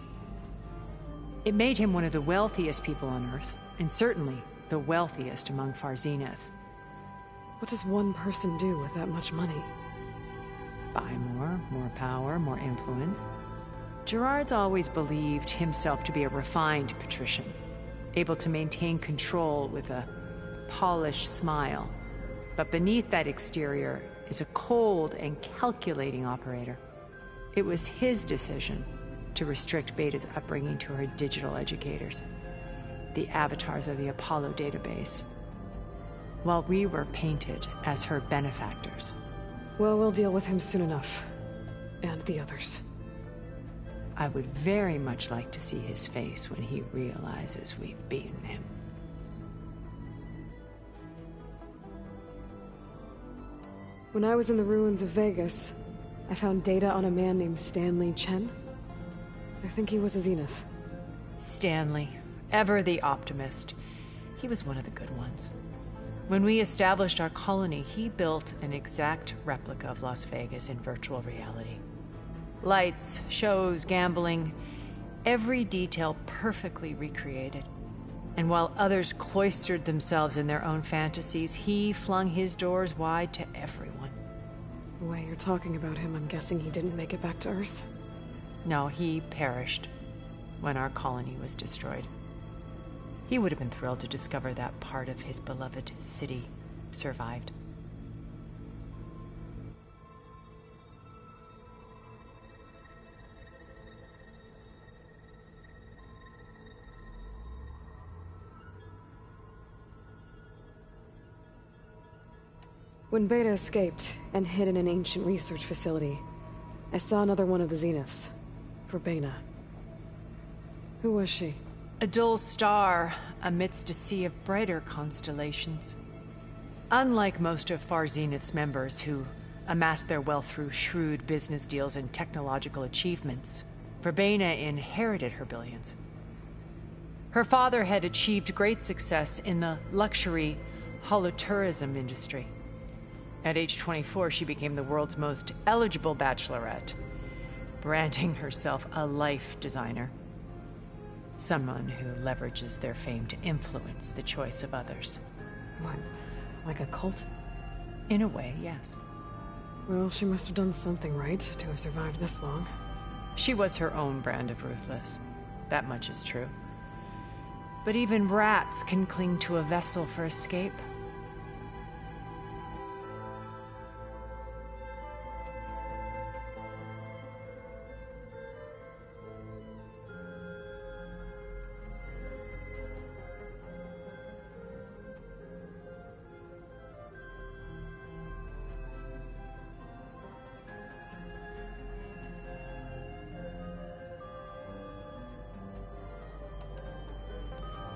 It made him one of the wealthiest people on Earth, and certainly the wealthiest among Far Zenith. What does one person do with that much money? Buy more power, more influence. Gerard's always believed himself to be a refined patrician, able to maintain control with a polished smile. But beneath that exterior is a cold and calculating operator. It was his decision to restrict Beta's upbringing to her digital educators, the avatars of the Apollo database, while we were painted as her benefactors. Well, we'll deal with him soon enough. And the others. I would very much like to see his face when he realizes we've beaten him. When I was in the ruins of Vegas, I found data on a man named Stanley Chen. I think he was a Zenith. Stanley, ever the optimist. He was one of the good ones. When we established our colony, he built an exact replica of Las Vegas in virtual reality. Lights, shows, gambling, every detail perfectly recreated. And while others cloistered themselves in their own fantasies, he flung his doors wide to everyone. The way you're talking about him, I'm guessing he didn't make it back to Earth? No, he perished when our colony was destroyed. He would have been thrilled to discover that part of his beloved city survived. When Beta escaped and hid in an ancient research facility, I saw another one of the Zeniths, Verbena. Who was she? A dull star amidst a sea of brighter constellations. Unlike most of Far Zenith's members who amassed their wealth through shrewd business deals and technological achievements, Verbena inherited her billions. Her father had achieved great success in the luxury holotourism industry. At age 24, she became the world's most eligible bachelorette, branding herself a life designer. Someone who leverages their fame to influence the choice of others. What? Like a cult? In a way, yes. Well, she must have done something right to have survived this long. She was her own brand of ruthless. That much is true. But even rats can cling to a vessel for escape.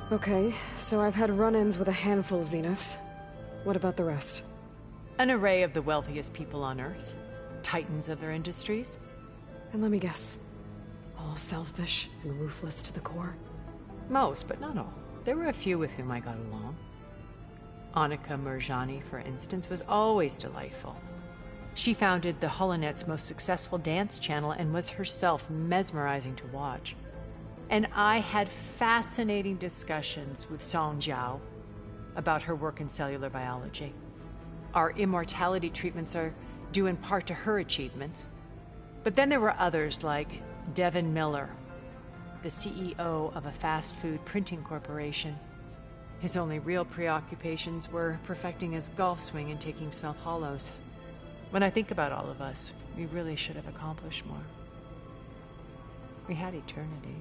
Okay, so I've had run-ins with a handful of Zeniths. What about the rest? An array of the wealthiest people on Earth. Titans of their industries. And let me guess. All selfish and ruthless to the core? Most, but not all. There were a few with whom I got along. Annika Murjani, for instance, was always delightful. She founded the Holonet's most successful dance channel and was herself mesmerizing to watch. And I had fascinating discussions with Song Jiao about her work in cellular biology. Our immortality treatments are due in part to her achievements. But then there were others like Devin Miller, the CEO of a fast food printing corporation. His only real preoccupations were perfecting his golf swing and taking self-hollows. When I think about all of us, we really should have accomplished more. We had eternity.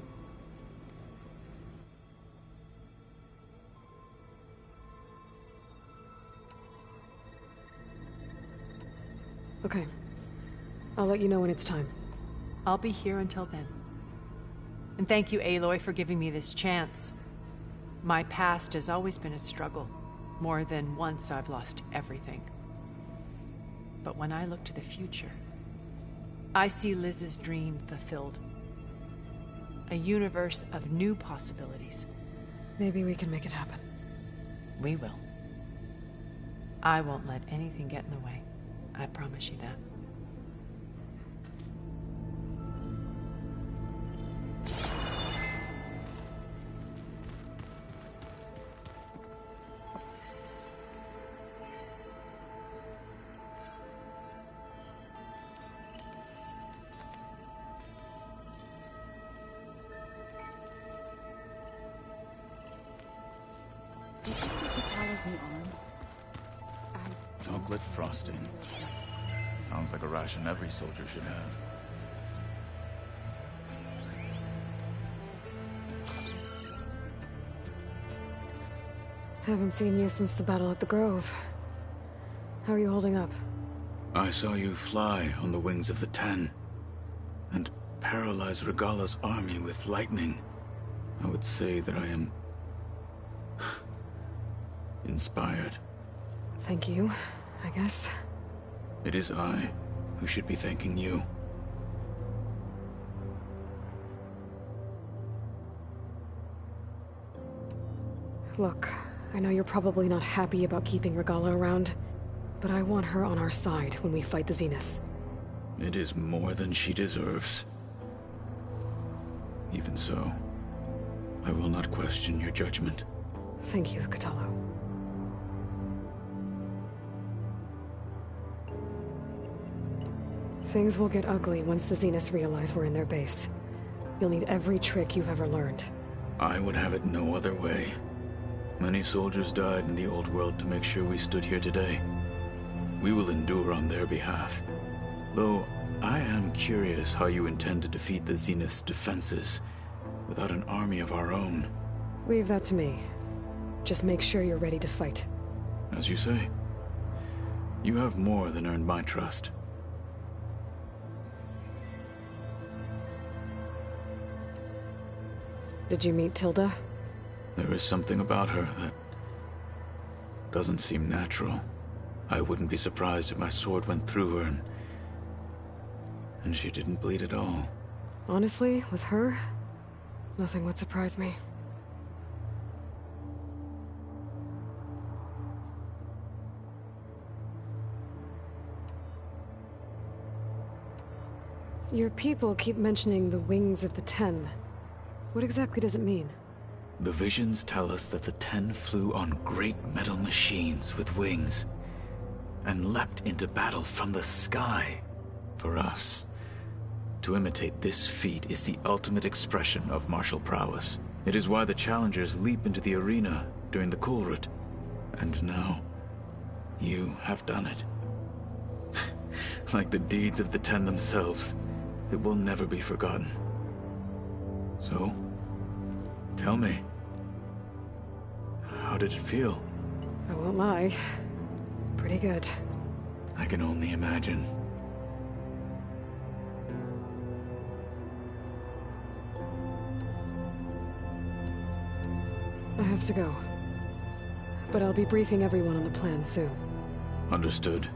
Okay. I'll let you know when it's time. I'll be here until then. And thank you, Aloy, for giving me this chance. My past has always been a struggle. More than once I've lost everything. But when I look to the future, I see Liz's dream fulfilled. A universe of new possibilities. Maybe we can make it happen. We will. I won't let anything get in the way. I promise you that. Chocolate frosting. Sounds like a ration every soldier should have. Haven't seen you since the battle at the Grove. How are you holding up? I saw you fly on the wings of the Ten, and paralyze Regalla's army with lightning. I would say that I am inspired. Thank you, I guess. It is I who should be thanking you. Look, I know you're probably not happy about keeping Regalla around, but I want her on our side when we fight the Zeniths. It is more than she deserves. Even so, I will not question your judgment. Thank you, Kotallo. Things will get ugly once the Zeniths realize we're in their base. You'll need every trick you've ever learned. I would have it no other way. Many soldiers died in the old world to make sure we stood here today. We will endure on their behalf. Though, I am curious how you intend to defeat the Zenith's defenses without an army of our own. Leave that to me. Just make sure you're ready to fight. As you say. You have more than earned my trust. Did you meet Tilda? There is something about her that doesn't seem natural. I wouldn't be surprised if my sword went through her and she didn't bleed at all. Honestly, with her, nothing would surprise me. Your people keep mentioning the wings of the Ten. What exactly does it mean? The visions tell us that the Ten flew on great metal machines with wings, and leapt into battle from the sky for us To imitate this feat is the ultimate expression of martial prowess. It is why the challengers leap into the arena during the Kulrut. And now, you have done it. Like the deeds of the Ten themselves, it will never be forgotten. So, tell me, how did it feel? I won't lie. Pretty good. I can only imagine. I have to go. But I'll be briefing everyone on the plan soon. Understood.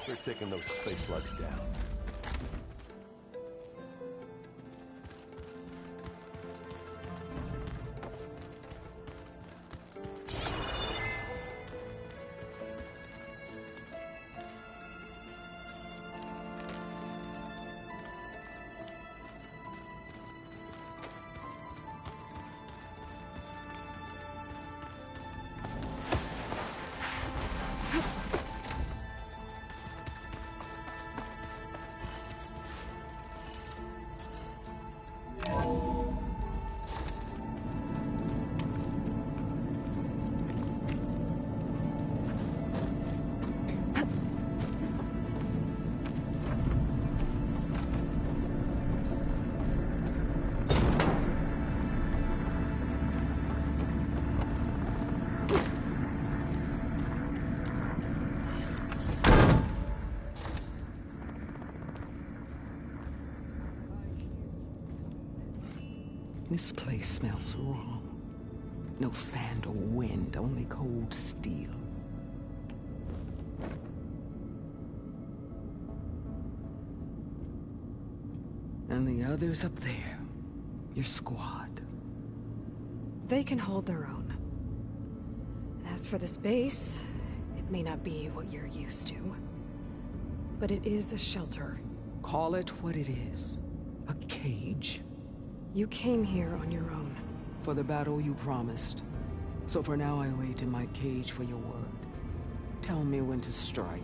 We're taking those space slugs down. This place smells wrong. No sand or wind, only cold steel. And the others up there, your squad. They can hold their own. As for this base, it may not be what you're used to, but it is a shelter. Call it what it is. A cage. You came here on your own. For the battle you promised. So for now I wait in my cage for your word. Tell me when to strike.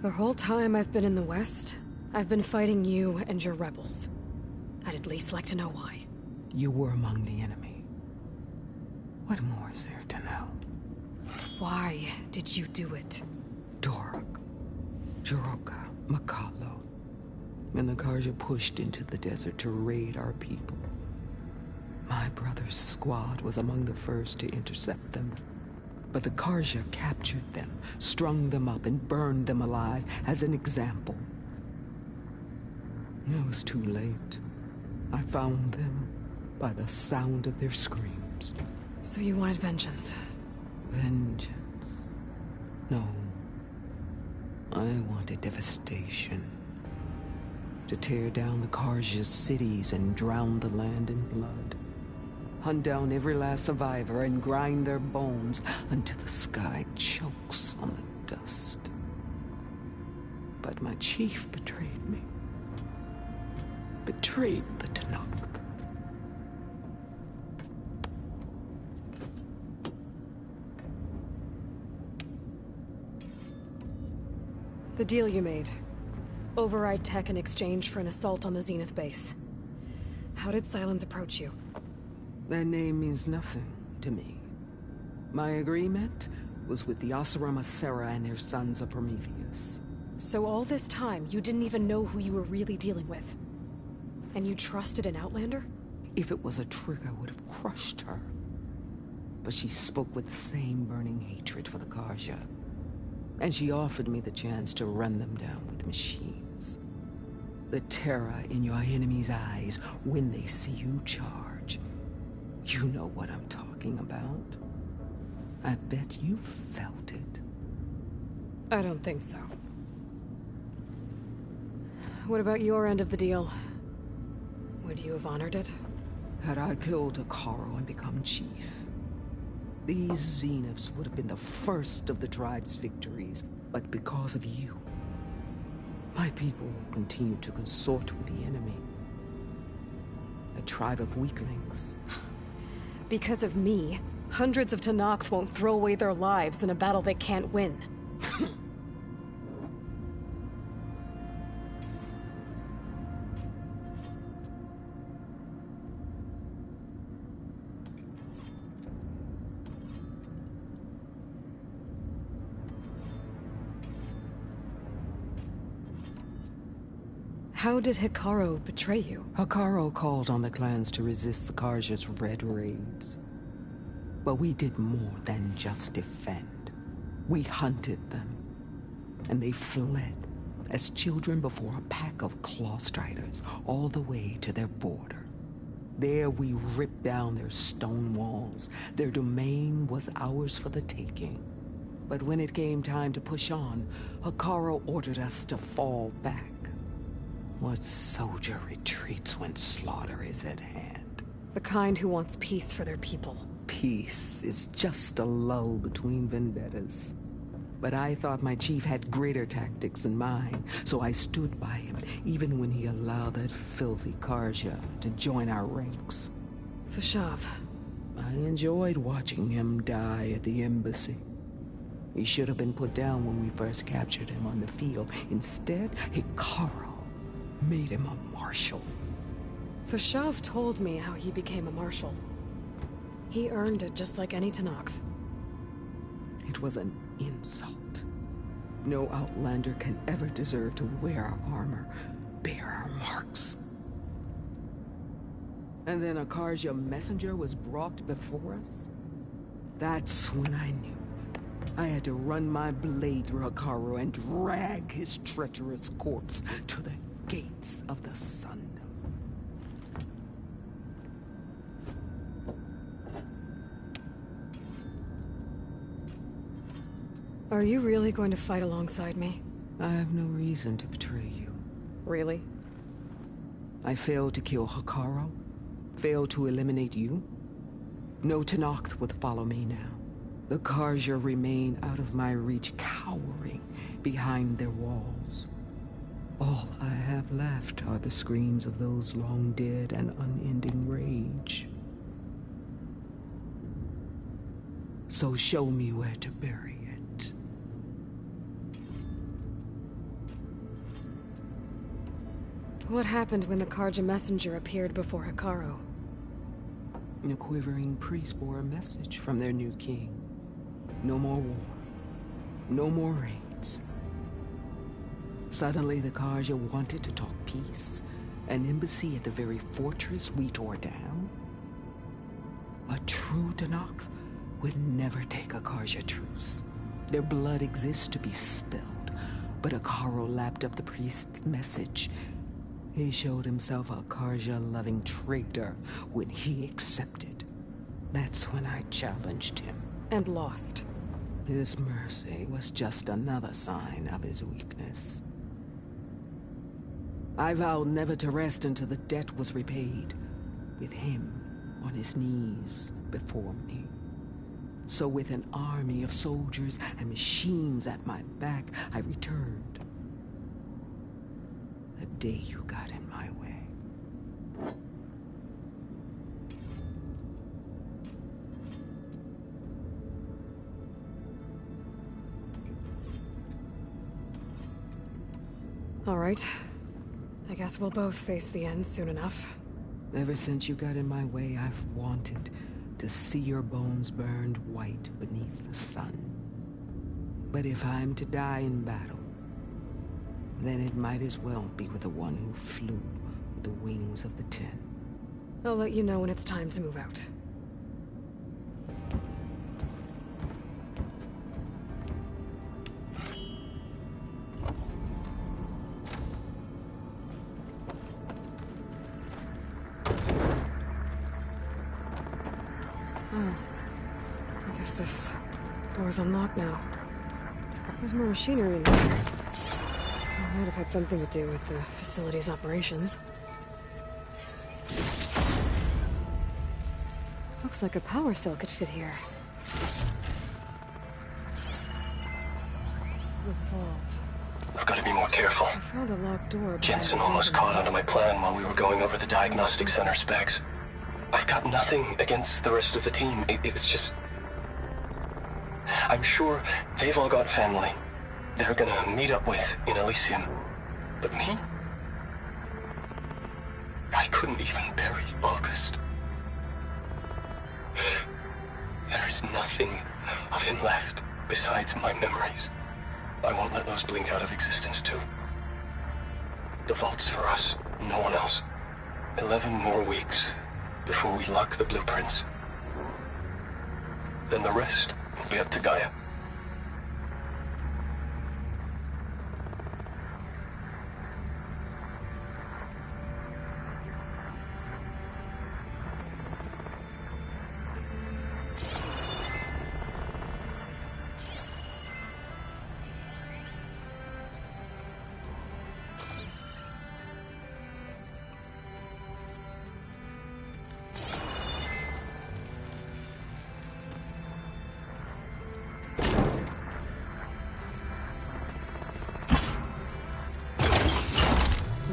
The whole time I've been in the West, I've been fighting you and your rebels. I'd at least like to know why. You were among the enemy. What more is there to know? Why did you do it? Dorok, Jiroka, Makalo, and the Karja pushed into the desert to raid our people. My brother's squad was among the first to intercept them. But the Karja captured them, strung them up, and burned them alive as an example. It was too late. I found them by the sound of their screams. So you wanted vengeance? Vengeance? No. I wanted devastation. To tear down the Karja's cities and drown the land in blood. Hunt down every last survivor and grind their bones until the sky chokes on the dust. But my chief betrayed me. Betrayed the Tenakth. The deal you made. Override tech in exchange for an assault on the Zenith base. How did Sylens approach you? That name means nothing to me. My agreement was with the Oseram Asera and their sons of Prometheus. So all this time, you didn't even know who you were really dealing with? And you trusted an Outlander? If it was a trick, I would have crushed her. But she spoke with the same burning hatred for the Karja. And she offered me the chance to run them down with machines. The terror in your enemy's eyes when they see you charge. You know what I'm talking about. I bet you felt it. I don't think so. What about your end of the deal? Would you have honored it? Had I killed Hekarro and become chief, these Zeniths would have been the first of the tribe's victories. But because of you, my people will continue to consort with the enemy. A tribe of weaklings. Because of me, hundreds of Tenakth won't throw away their lives in a battle they can't win. How did Hekarro betray you? Hekarro called on the clans to resist the Karja's red raids. But we did more than just defend. We hunted them. And they fled, as children before a pack of claw striders, all the way to their border. There we ripped down their stone walls. Their domain was ours for the taking. But when it came time to push on, Hekarro ordered us to fall back. What soldier retreats when slaughter is at hand? The kind who wants peace for their people. Peace is just a lull between vendettas. But I thought my chief had greater tactics than mine, so I stood by him, even when he allowed that filthy Karja to join our ranks. Vashav. I enjoyed watching him die at the embassy. He should have been put down when we first captured him on the field. Instead, Hekarro made him a marshal. Vashav told me how he became a marshal. He earned it just like any Tenakth. It was an insult. No Outlander can ever deserve to wear our armor, bear our marks. And then a Karja messenger was brought before us? That's when I knew. I had to run my blade through Hekarro and drag his treacherous corpse to the gates of the Sun. Are you really going to fight alongside me? I have no reason to betray you. Really? I failed to kill Hekarro? Failed to eliminate you? No Tenakth would follow me now. The Karja remain out of my reach, cowering behind their walls. All I have left are the screams of those long dead and unending rage. So show me where to bury it. What happened when the Karja messenger appeared before Hekarro? The quivering priests bore a message from their new king. No more war. No more raids. Suddenly the Karja wanted to talk peace. An embassy at the very fortress we tore down? A true Tenakth would never take a Karja truce. Their blood exists to be spilled. But Hekarro lapped up the priest's message. He showed himself a Karja-loving traitor when he accepted. That's when I challenged him. And lost. His mercy was just another sign of his weakness. I vowed never to rest until the debt was repaid, with him on his knees before me. So with an army of soldiers and machines at my back, I returned. The day you got in my way. All right. I guess we'll both face the end soon enough. Ever since you got in my way, I've wanted to see your bones burned white beneath the sun. But if I'm to die in battle, then it might as well be with the one who flew with the wings of the Ten. I'll let you know when it's time to move out. Oh. I guess this door's unlocked now. There's more machinery in there. That might have had something to do with the facility's operations. Looks like a power cell could fit here. The vault. I've got to be more careful. I found a locked door. Jensen almost caught onto my plan while we were going over the diagnostic center specs. I've got nothing against the rest of the team. It's just... I'm sure they've all got family they're gonna meet up with in Elysium. But me? I couldn't even bury August. There is nothing of him left besides my memories. I won't let those blink out of existence too. The vault's for us, no one else. 11 more weeks before we lock the blueprints. Then the rest will be up to Gaia.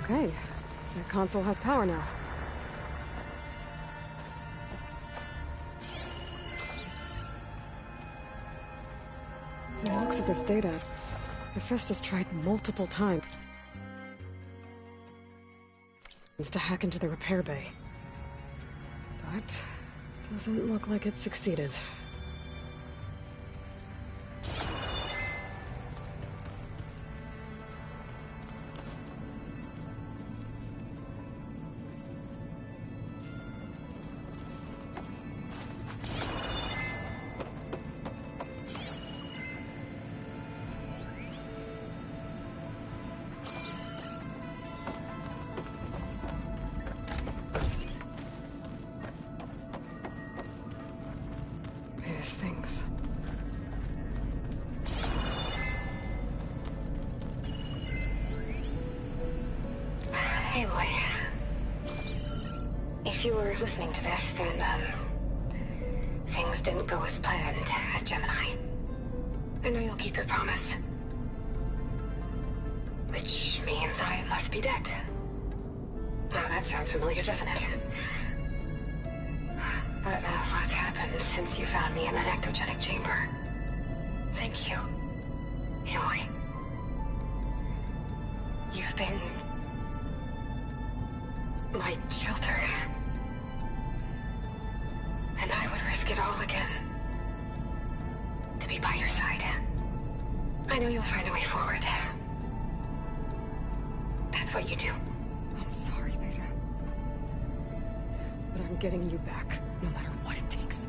Okay, the console has power now. From the looks of this data, Hephaestus tried multiple times to hack into the repair bay. But doesn't look like it succeeded. these things. Aloy. If you were listening to this, then, things didn't go as planned at Gemini. I know you'll keep your promise. Which means I must be dead. Well, that sounds familiar, doesn't it? But a lot's happened since you found me in that ectogenic chamber. Thank you, Aloy. You've been my shelter. And I would risk it all again to be by your side. I know you'll find a way forward. That's what you do. I'm sorry, Beta. But I'm getting you back, no matter what it takes.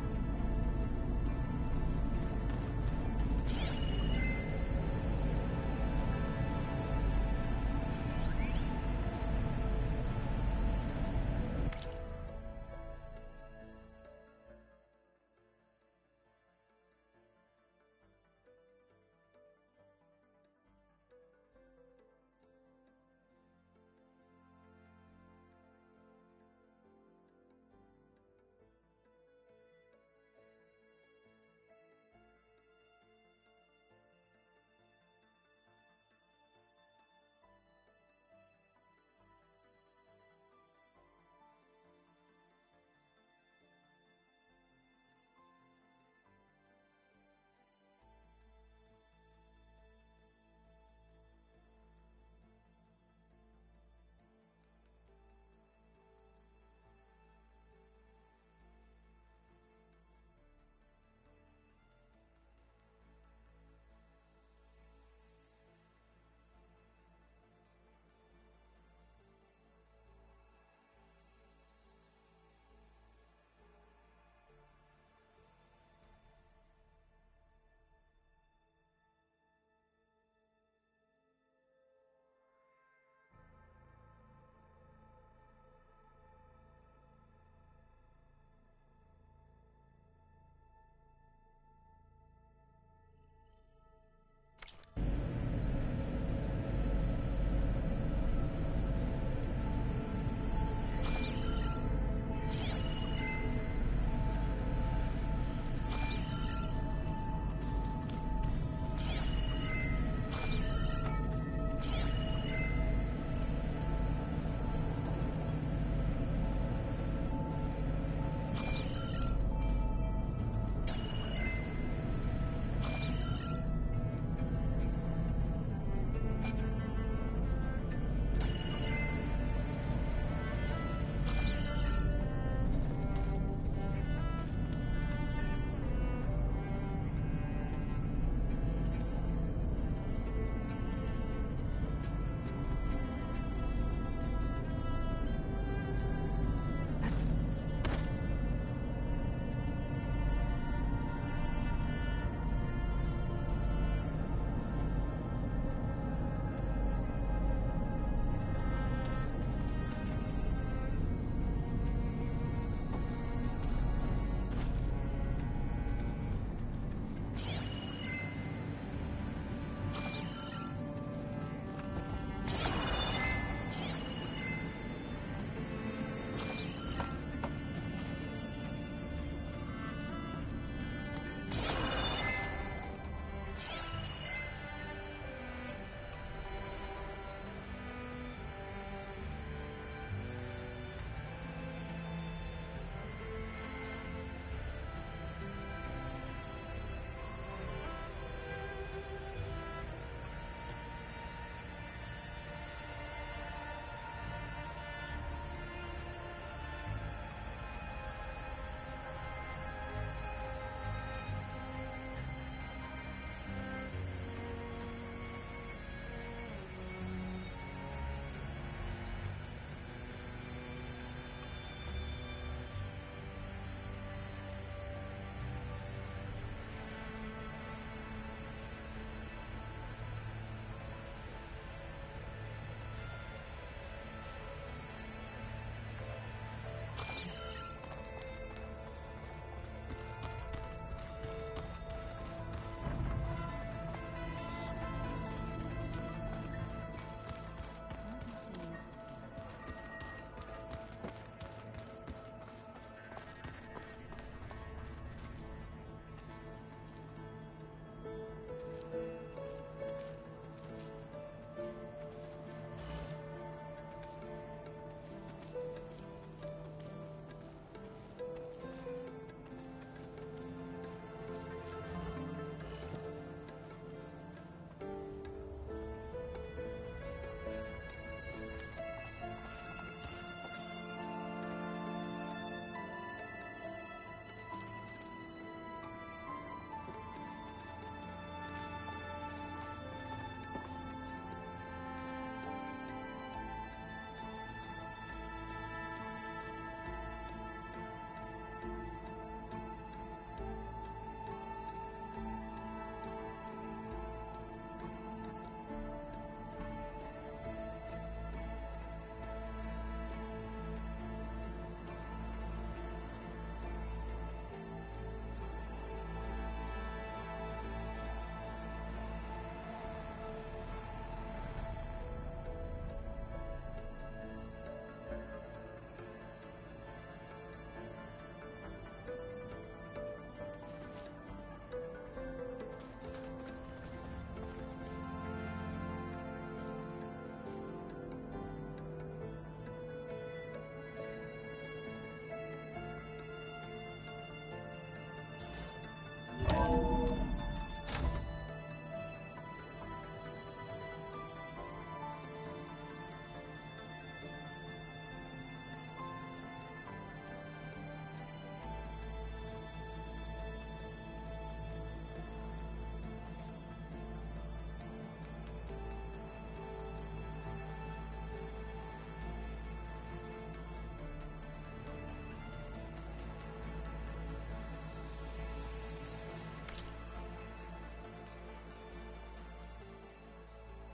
lost.